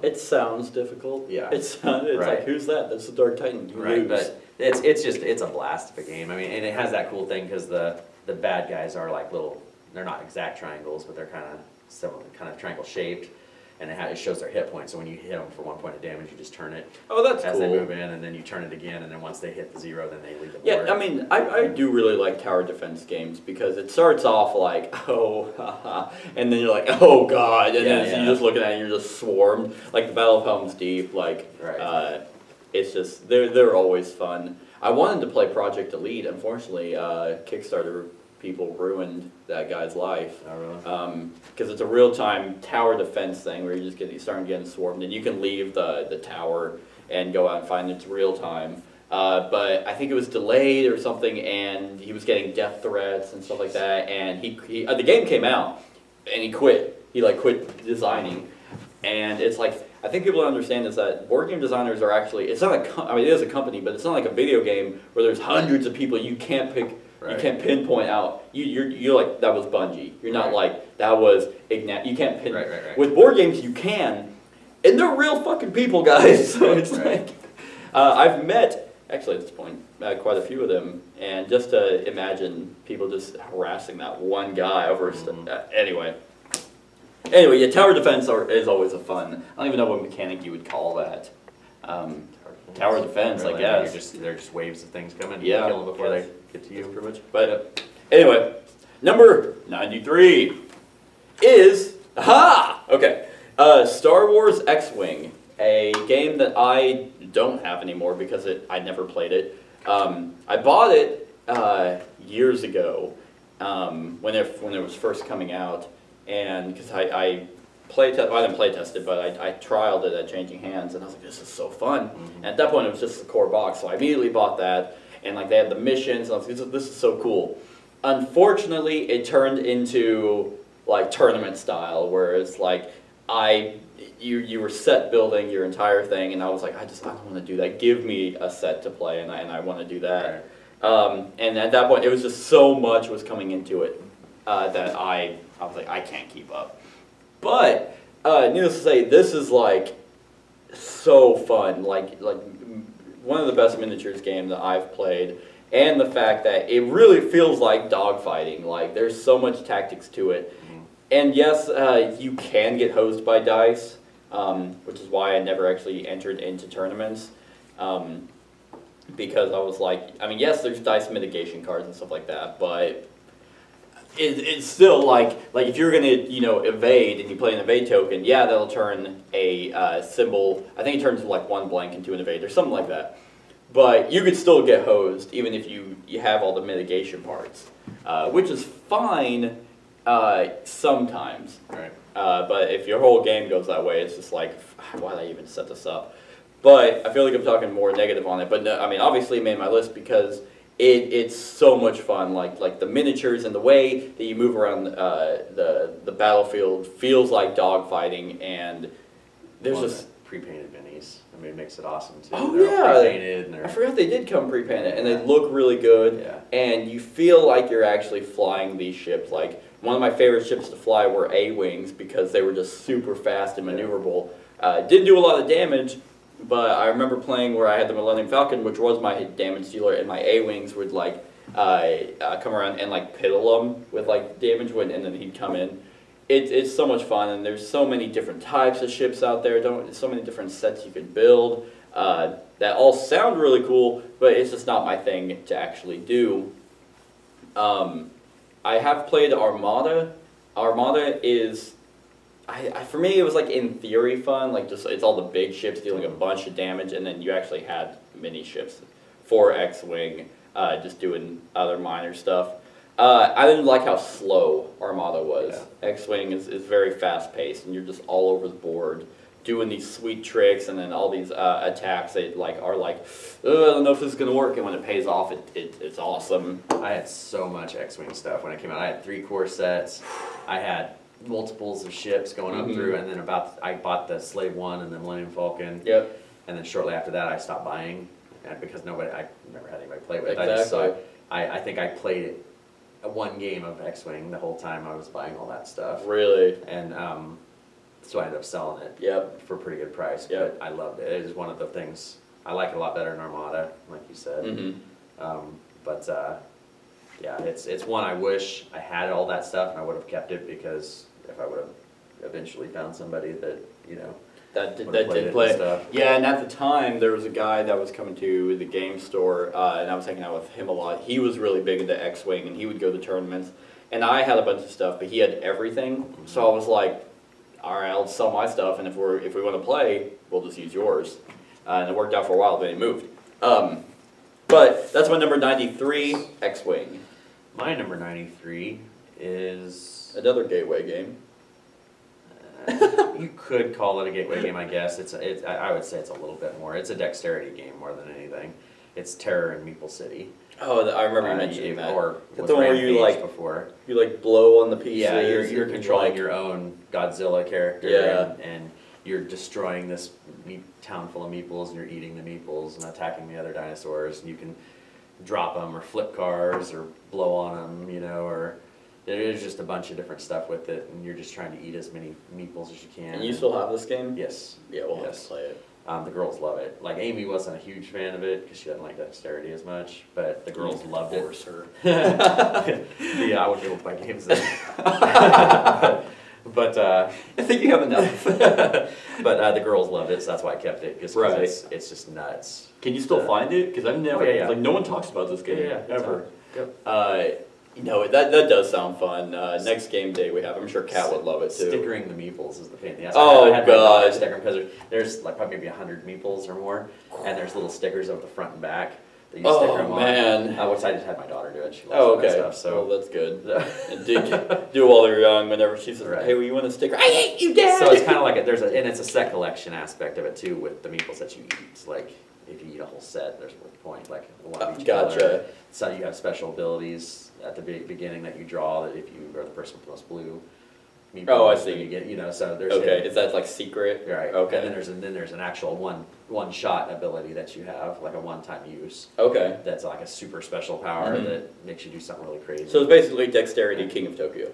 It sounds difficult. Yeah. It's Right. like, who's that? That's the Dark Titan. You Right, lose. but it's a blast of a game. I mean, and it has that cool thing because the bad guys are like little, they're not exact triangles, but they're kind of triangle shaped, and it shows their hit points. So when you hit them for 1 point of damage, you just turn it. Oh, that's as cool. they move in, and then you turn it again, and then once they hit the 0, then they leave the board. Yeah, I mean, I do really like tower defense games because it starts off like, oh, haha, and then you're like, oh god, and then you're just looking at it and you're just swarmed. Like the Battle of Helm's Deep, like, Right. it's just, they're always fun. I wanted to play Project Elite, unfortunately, Kickstarter people ruined that guy's life. Oh, really? Because it's a real-time tower defense thing where you're starting getting swarmed, and you can leave the tower and go out and find it's real-time. But I think it was delayed or something, and he was getting death threats and stuff like that, and the game came out, and he quit. He quit designing, and it's like, I think people don't understand is that board game designers are actually, it's not I mean, it is a company, but it's not like a video game where there's hundreds of people you can't pick. Right. You can't pinpoint out. You're like, that was Bungie. You're not like, that was Ignat. You can't pin. Right. With board games, you can, and they're real fucking people, guys. So it's like, I've met, actually at this point, quite a few of them, and just to imagine people just harassing that one guy over. Anyway, yeah, tower defense is always a fun. I don't even know what mechanic you would call that. Tower defense, Really, I guess. They're just waves of things coming. Yeah, You kill them before they get to you. Pretty much. But anyway, number 93 is okay. Star Wars X-Wing, a game that I don't have anymore because I never played it. I bought it years ago when it was first coming out, and because I didn't play test it, but I trialed it at Changing Hands, and I was like, this is so fun. And at that point, it was just the core box, so I immediately bought that, and they had the missions, and I was like, this is so cool. Unfortunately, it turned into tournament style, where it's like you were set building your entire thing, and I was like, I don't want to do that. Give me a set to play, and I want to do that. Right. And at that point, it was just so much was coming into it that I was like, I can't keep up. But needless to say, this is so fun. Like one of the best miniatures games that I've played, and the fact that it really feels like dogfighting. Like there's so much tactics to it. And yes, you can get hosed by dice, which is why I never actually entered into tournaments. Because I was like, I mean, yes, there's dice mitigation cards and stuff like that, but it's still like if you're gonna evade and you play an evade token, yeah, that'll turn a symbol. I think it turns one blank into an evade or something like that. But you could still get hosed even if you have all the mitigation parts, which is fine sometimes. Right. But if your whole game goes that way, it's just like, why did I even set this up? But I feel like I'm talking more negative on it. But no, I mean, obviously it made my list because it's so much fun. Like the miniatures and the way that you move around the battlefield feels like dogfighting, and there's just pre-painted minis. I mean, it makes it awesome too. Oh they're yeah, pre-painted and I forgot they did come pre-painted, and they look really good. Yeah. And you feel like you're actually flying these ships. Like one of my favorite ships to fly were A-wings because they were just super fast and maneuverable. Didn't do a lot of damage. But I remember playing where I had the Millennium Falcon, which was my damage dealer, and my A-Wings would come around and piddle them with damage and then he'd come in. It's so much fun, and there's so many different types of ships out there. So many different sets you can build that all sound really cool, but it's just not my thing to actually do. I have played Armada. Armada is. For me, it was in theory fun, it's all the big ships dealing a bunch of damage, and then you actually had mini ships for X-Wing, just doing other minor stuff. I didn't like how slow Armada was. Yeah. X-Wing is very fast-paced, and you're just all over the board doing these sweet tricks, and then all these attacks that are like, I don't know if this is going to work, and when it pays off, it's awesome. I had so much X-Wing stuff when it came out. I had 3 core sets. I had multiples of ships going up through, and then I bought the Slave One and the Millennium Falcon. Yep. And then shortly after that, I stopped buying, because I never had anybody play with. Exactly. I think I played one game of X-Wing the whole time I was buying all that stuff. Really? And so I ended up selling it. Yep. For a pretty good price. Yep. But I loved it. It is one of the things I like it a lot better than Armada, like you said. Yeah, it's one I wish I had all that stuff and I would have kept it, because if I would have eventually found somebody that that did play stuff. Yeah, and at the time there was a guy that was coming to the game store, and I was hanging out with him a lot. He was really big into X-Wing, and he would go to tournaments. And I had a bunch of stuff, but he had everything. So I was like, all right, I'll sell my stuff, and if we want to play, we'll just use yours. And it worked out for a while, but he moved. But that's my number 93, X-Wing. My number 93 is another gateway game. You could call it a gateway game, I guess. I would say it's a little bit more. It's a dexterity game more than anything. It's Terror in Meeple City. Oh, I remember you mentioning that. Or was the one where you blow on the pieces. Yeah, you're controlling your own Guardzilla character. Yeah. And you're destroying this town full of meeples, and you're eating the meeples and attacking the other dinosaurs. And you can drop them or flip cars or blow on them, or there's just a bunch of different stuff with it, and you're just trying to eat as many meeples as you can. And you still have this game? Yes. Yeah, we'll have to play it. The girls love it. Like, Amy wasn't a huge fan of it because she doesn't like dexterity as much, but the girls loved it. Force her. Yeah, I wouldn't be able to play games then. but I think you have enough. But the girls loved it, so that's why I kept it, because it's just nuts. Can you still find it? Because I've never, like, no one talks about this game ever. Yep. That does sound fun. Next game day we have, I'm sure Kat would love it too. Stickering the meeples is the pain in the ass. Oh, I had God. My sticker because there's like probably maybe 100 meeples or more, and there's little stickers over the front and back that you sticker them on. Man. Which I just had my daughter do it. She loves that stuff. So well, that's good. And do it while they're young. Whenever she says, "Hey, well, you want a sticker?" I hate you, Dad. So it's kind of like and it's a set collection aspect of it too, with the meeples that you eat. It's like if you eat a whole set, there's a point, like one of each color. So you have special abilities at the beginning that you draw, that if you are the person with the most blue meeples, oh, I see. You get, so there's is that like secret? Right. Okay. And then there's an actual one shot ability that you have, like a one-time use. Okay. That's like a super special power that makes you do something really crazy. So it's basically Dexterity King of Tokyo.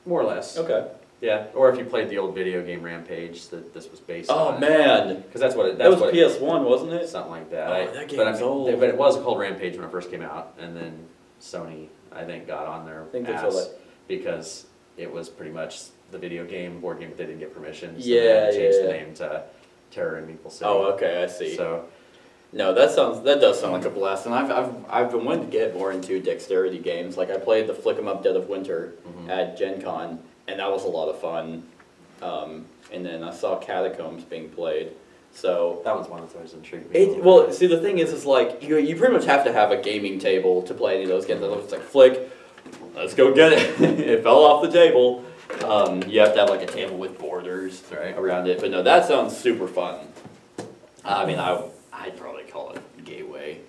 More or less. Okay. Yeah, or if you played the old video game Rampage that this was based on. Oh man, because that was PS1, wasn't it? Something like that. Oh, that game's old. But it was called Rampage when it first came out, and then Sony, I think, got on their ass because it was pretty much the video game board game, but they didn't get permission. So they changed the name to Terror in Meeple City. Oh, okay, I see. So. No, that does sound like a blast, and I've been wanting to get more into dexterity games. Like I played the Flick 'em Up Dead of Winter at Gen Con, and that was a lot of fun. And then I saw Catacombs being played, so that was one that's always intrigued me. Well, see, the thing is like you pretty much have to have a gaming table to play any of those games. It's like Flick, let's go get it. It fell off the table. You have to have like a table with borders around it. But no, that sounds super fun. I mean, I'd probably call it gateway.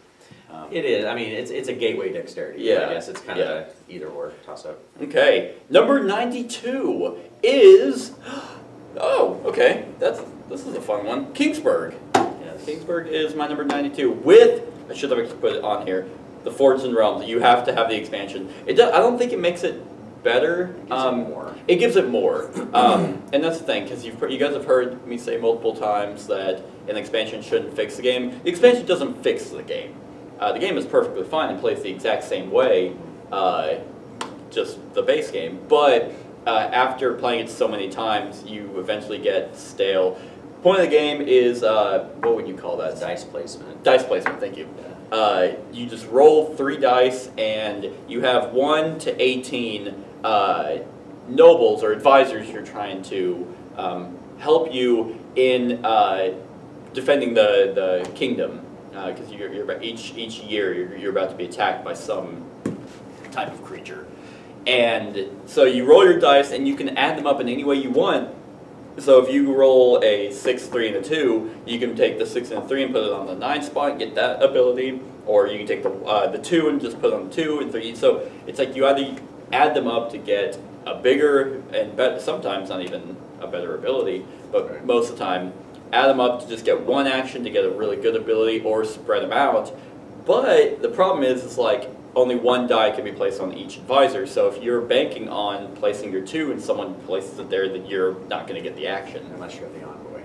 It is. I mean, it's a gateway dexterity. Yeah. I guess it's kind of either or toss up. Okay, number 92 is. Oh, okay. This is a fun one. Kingsburg. Yes. Kingsburg is my number 92 with. I should have put it on here. The Fortson Realm. You have to have the expansion. I don't think it makes it better. It gives it more. And that's the thing, because you guys have heard me say multiple times that an expansion shouldn't fix the game. The expansion doesn't fix the game. The game is perfectly fine and plays the exact same way, just the base game. But after playing it so many times, you eventually get stale. Point of the game is, what would you call that? Dice placement. Dice placement, thank you. You just roll 3 dice, and you have 1 to 18 nobles or advisors you're trying to help you in defending the kingdom. Because each year you're about to be attacked by some type of creature. And so you roll your dice, and you can add them up in any way you want. So if you roll a 6, 3, and a 2, you can take the 6 and the 3 and put it on the 9 spot and get that ability, or you can take the 2 and just put it on the 2 and 3. So it's like you either add them up to get a bigger and better, sometimes not even a better ability, but most of the time add them up to just get one action to get a really good ability, or spread them out. But the problem is like only one die can be placed on each advisor, so if you're banking on placing your 2 and someone places it there, then you're not going to get the action. Unless you're the envoy.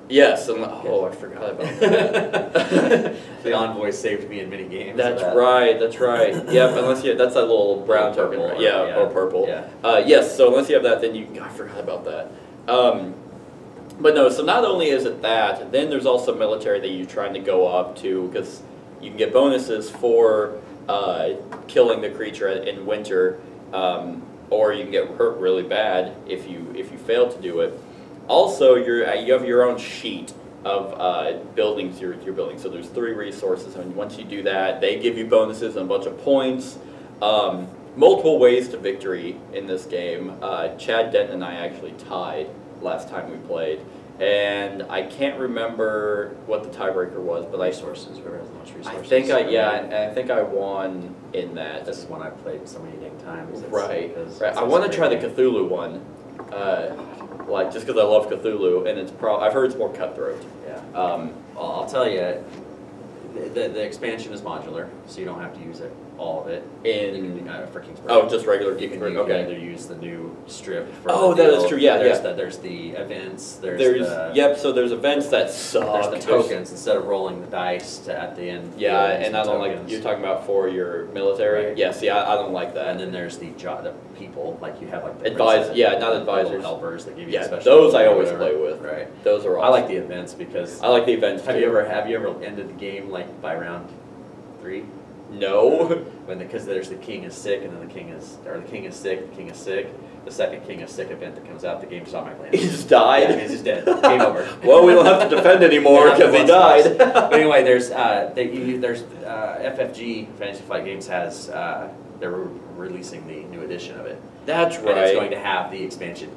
Yes, and oh, I forgot about that. The envoy saved me in many games. That's right, that's right. Yep, unless you, that's that little brown token, right? Yeah, or purple. Yeah. Yes, so unless you have that, then you, I forgot about that. But no, so not only is it that, then there's also military that you're trying to go up to, because you can get bonuses for killing the creature in winter, or you can get hurt really bad if you fail to do it. Also, you have your own sheet of buildings you're building. So there's 3 resources, and once you do that, they give you bonuses and a bunch of points. Multiple ways to victory in this game. Chad Denton and I actually tied last time we played. And I can't remember what the tiebreaker was, but resources, whoever has the most resources. I think I won in that. This is one I've played so many dang times. Right. I want to try the Cthulhu one, like just because I love Cthulhu, and I've heard it's more cutthroat. Yeah. Well, I'll tell you, the expansion is modular, so you don't have to use it, all of it. For Kingsburg. Oh, just regular You can okay. either use the new strip for that is true, yeah, there's the events, yep, so there's events that suck. There's the tokens, instead of rolling the dice at the end. Yeah, and I don't like, you're talking about for your military? Right. Yeah, see, I don't like that. And then there's the people, like you have like the not advisors. Helpers that give you special. Those I always play with. Right. Those are awesome. I like the events because I like the events Have you ever ended the game like by round 3? No. Because there's the king is sick, and then the king is sick, the king is sick. The second king is sick event that comes out, the game's automatically ends. He just died? Yeah, he's just dead. Game over. Well, we don't have to defend anymore because he died. But anyway, there's FFG, Fantasy Flight Games has, they're releasing the new edition of it. That's right. And it's going to have the expansion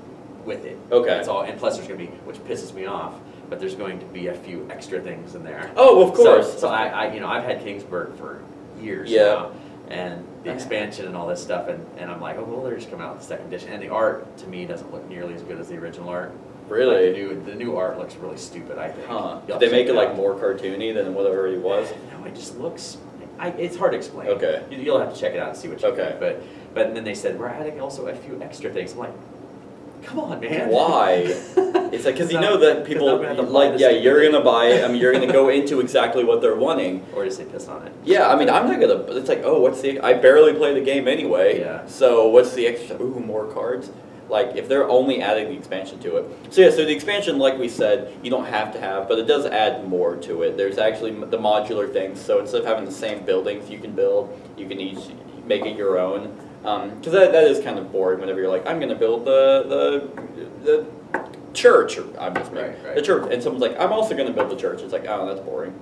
with it. Okay. That's all, and plus there's going to be, which pisses me off, but there's going to be a few extra things in there. Oh, of course. So I've had Kingsburg for years now, and the expansion and all this stuff, and I'm like, oh well, they're just coming out with the second edition, and the art to me doesn't look nearly as good as the original art. Really? Like the new art looks really stupid, I think. Huh. Did they make it like more cartoony than whatever it was? No, it just looks. It's hard to explain. Okay. You'll have to check it out and see what you think. But then they said we're adding also a few extra things. I'm like, come on, man. Why? It's like, because you know that people, like, yeah, you're going to buy it. I mean, you're going to go into exactly what they're wanting. Or just say piss on it. Yeah, I mean, I'm not going to, it's like, oh, I barely play the game anyway. Yeah. So what's the extra, ooh, more cards? Like, if they're only adding the expansion to it. So yeah, so the expansion, like we said, you don't have to have, but it does add more to it. There's actually the modular things. So instead of having the same buildings you can build, you can each make it your own. Because that is kind of boring whenever you're like, I'm going to build the church, or I'm just making the church, and someone's like, I'm also going to build the church. It's like, oh, that's boring.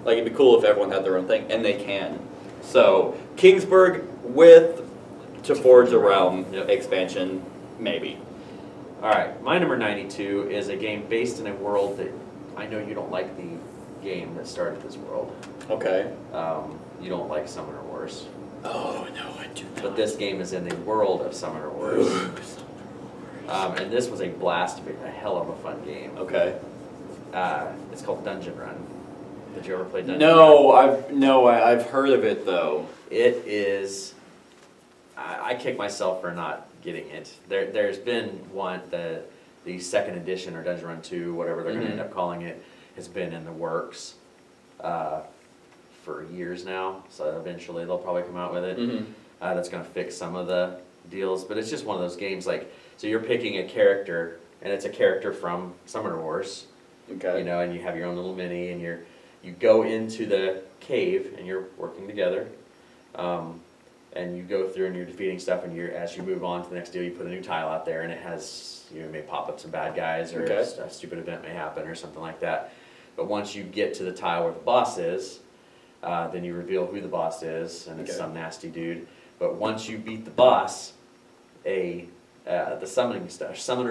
Like, it'd be cool if everyone had their own thing, and they can. So, Kingsburg with To Forge a Realm expansion, maybe. All right, my number 92 is a game based in a world that I know you don't like the game that started this world. Okay. You don't like Summoner Wars. Oh, no, I do not. But this game is in the world of Summoner Wars. And this was a blast, a hell of a fun game. Okay. It's called Dungeon Run. Did you ever play Dungeon Run? I've heard of it though. It is. I kick myself for not getting it. There's been one, the second edition or Dungeon Run 2, whatever they're going to end up calling it, has been in the works for years now. So eventually they'll probably come out with it. That's going to fix some of the deals, but it's just one of those games like, so you're picking a character, and it's a character from Summoner Wars. Okay. You know, and you have your own little mini, and you go into the cave, and you're working together. And you go through and you're defeating stuff, and as you move on to the next deal, you put a new tile out there, and it has, may pop up some bad guys, or a stupid event may happen, or something like that. But once you get to the tile where the boss is, Then you reveal who the boss is, and it's Okay. some nasty dude. But once you beat the boss, the summoner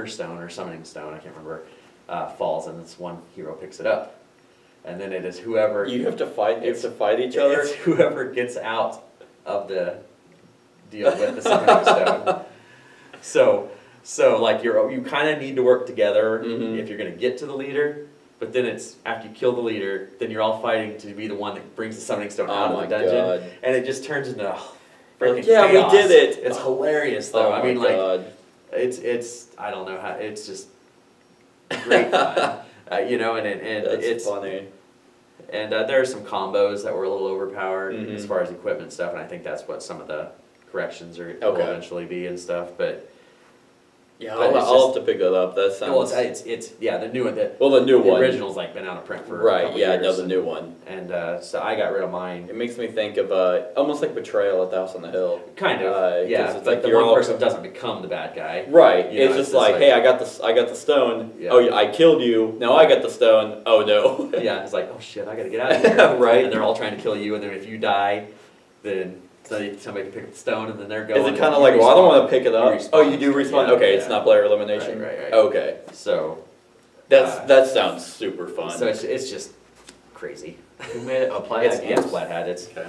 stone, I can't remember, falls, and it's one hero picks it up. And then it is whoever... You have to fight each other? It's whoever gets out of the deal with the summoning stone. So like you kind of need to work together if you're going to get to the leader. But then it's after you kill the leader, then you're all fighting to be the one that brings the summoning stone out of the dungeon, God. and it just turns into freaking yeah, chaos. we did it. It's hilarious though. Oh I mean, my God. like it's I don't know how it's just great fun, you know, and it's funny. And there are some combos that were a little overpowered as Mhm. far as equipment stuff, and I think that's what some of the corrections will Okay. eventually be and stuff. But Yeah, But it's I'll just- have to pick that up. That sounds. well, it's yeah, the new one. Well, the new The one. original's like been out of print for a Right. couple Yeah, years. no, the new one. And so I got rid of mine. It makes me think of almost like Betrayal at the House on the Hill. Kind of, 'cause yeah. it's Like the you're one all- person doesn't become the bad guy. Right. You know, it's it's just just like, like- hey, I got the stone. Yeah. Oh, I killed you. Now I got the stone. Oh no. Yeah, it's like, oh shit, I gotta get out of here. Right. And they're all trying to kill you, and then if you die, then somebody can pick up the stone, and then they're going. Is it and kind of you like, well, I don't respawn. want to pick it up. You respawn. Oh, you do respawn. Yeah, Okay, yeah. it's not player elimination. Right. Okay, So that sounds super fun. so it's just crazy. Who made it? Oh, Plaid It's Games. Plaid Hat. It's okay.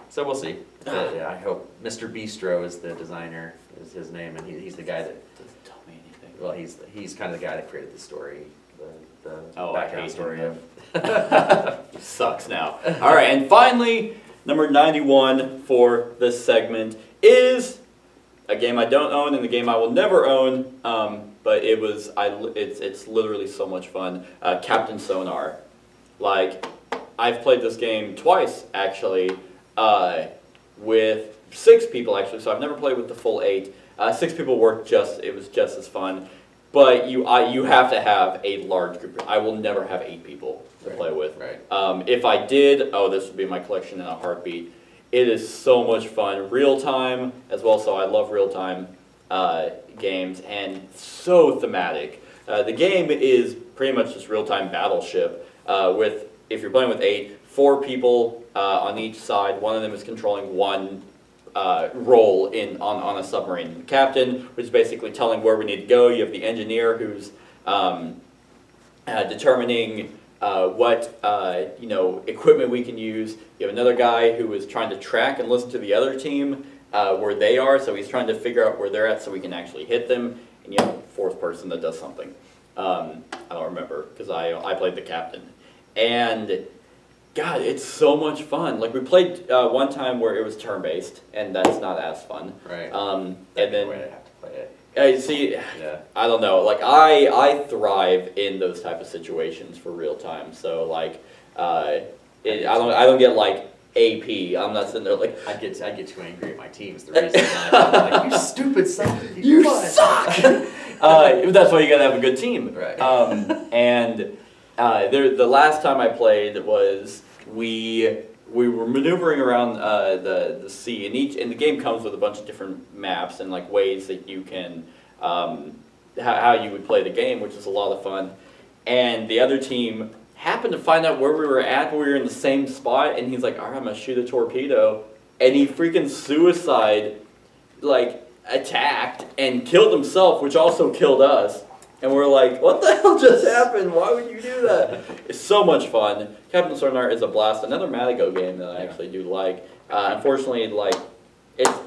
so we'll see. Yeah, I hope Mr. Bistro is the designer. Is his name, and he's the guy that. Doesn't tell me anything. Well, he's kind of the guy that created the story, the Oh, I background hate story him. of. He sucks now. All right, and finally, number 91 for this segment is a game I don't own and a game I will never own. But it's literally so much fun. Captain Sonar. Like, I've played this game twice actually, with 6 people actually. So I've never played with the full 8. 6 people it was just as fun. But you have to have a large group. I will never have 8 people to play with. Right. If I did, this would be my collection in a heartbeat. It is so much fun, real time as well. So I love real time games and so thematic. The game is pretty much just real time battleship. If you're playing with 8, 4 people on each side. One of them is controlling one role on a submarine. The captain, which is basically telling where we need to go. You have the engineer, who's determining what equipment we can use. You have another guy who is trying to track and listen to the other team where they are. So he's trying to figure out where they're at so we can actually hit them. And you have a 4th person that does something. I don't remember because I played the captain. And God, it's so much fun. Like we played one time where it was turn-based, and that's not as fun. Right. And That'd be then the way I have to play it. see, Yeah. I don't know. Like I thrive in those type of situations for real time. So like, I don't get like AP. I'm not sitting there like I get too angry at my teams. The reason I'm like, you stupid son. you suck. That's why you gotta have a good team. Right. The last time I played was we were maneuvering around the sea, and the game comes with a bunch of different maps and like ways that you can how you would play the game, which is a lot of fun. And the other team happened to find out where we were at, but we were in the same spot, and he's like, "All right, I'm gonna shoot a torpedo," and he freaking suicide attacked and killed himself, which also killed us. And we're like, what the hell just happened? Why would you do that? It's so much fun. Captain Sonar is a blast. Another Madigo game that I actually do like. Unfortunately,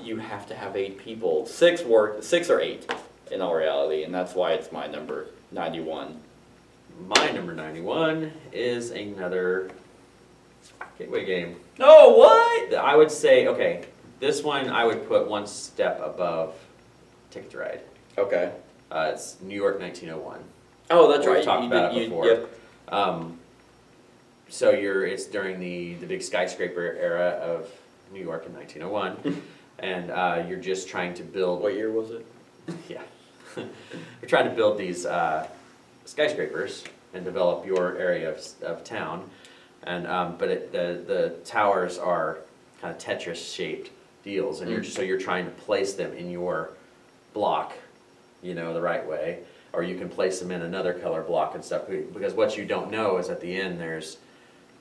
you have to have 8 people. 6 or 8 in all reality, and that's why it's my number 91. My number 91 is another gateway game. No, what? I would say, okay, this one I would put one step above Ticket to Ride. Okay. It's New York 1901. Oh, that's right. We've talked about it before. Yep. So it's during the big skyscraper era of New York in 1901, and you're just trying to build. What year was it? Yeah, you're trying to build these skyscrapers and develop your area of town, and but the towers are kind of Tetris shaped deals, and you're trying to place them in your block, the right way, or you can place them in another color block and stuff. Because what you don't know is at the end there's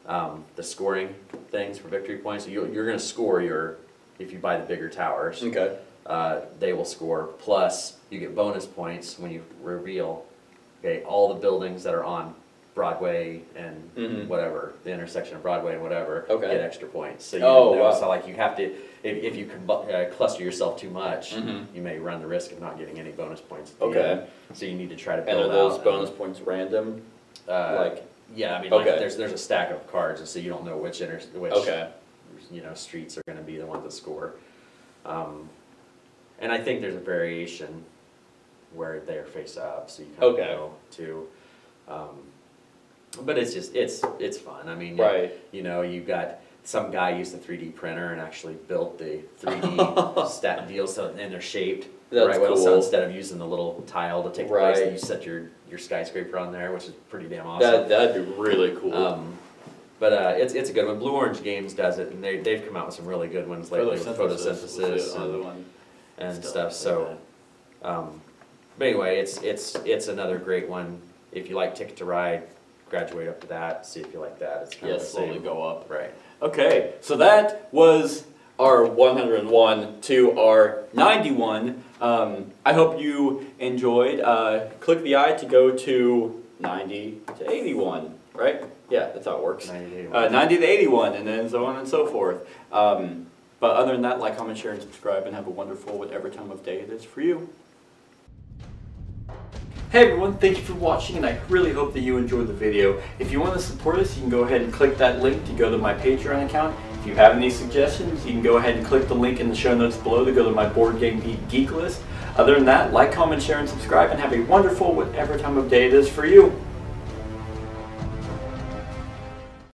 the scoring things for victory points. You're going to score if you buy the bigger towers. Okay. They will score. Plus, you get bonus points when you reveal, okay, all the buildings that are on Broadway and whatever, the intersection of Broadway and whatever, get extra points. So so like you have to, if you cluster yourself too much, you may run the risk of not getting any bonus points. So you need to try to build out. And are those bonus points random? Yeah, I mean, like there's a stack of cards, and so you don't know which streets are going to be the ones that score. And I think there's a variation where they're face up, so you kind of know too. But it's just it's fun. I mean, you got some guy used a 3D printer and actually built the 3D stat deals, and they're shaped That's cool. So instead of using the little tile to take the place, you set your skyscraper on there, which is pretty damn awesome. That'd be really cool. But it's a good one. Blue Orange Games does it, and they've come out with some really good ones lately with photosynthesis and stuff. So, but anyway, it's another great one. If you like Ticket to Ride, graduate up to that. See if you like that. It's kind of the same. Slowly go up. Right. Okay, so that was our 101 to our 91. I hope you enjoyed. Click the eye to go to 90 to 81, right? Yeah, that's how it works. 90 to 81. 90 to 81, and then so on and so forth. But other than that, like, comment, share, and subscribe, and have a wonderful whatever time of day it is for you. Hey everyone, thank you for watching, and I really hope that you enjoyed the video. If you want to support us, you can go ahead and click that link to go to my Patreon account. If you have any suggestions, you can go ahead and click the link in the show notes below to go to my Board Game Geek list. Other than that, like, comment, share, and subscribe, and have a wonderful whatever time of day it is for you.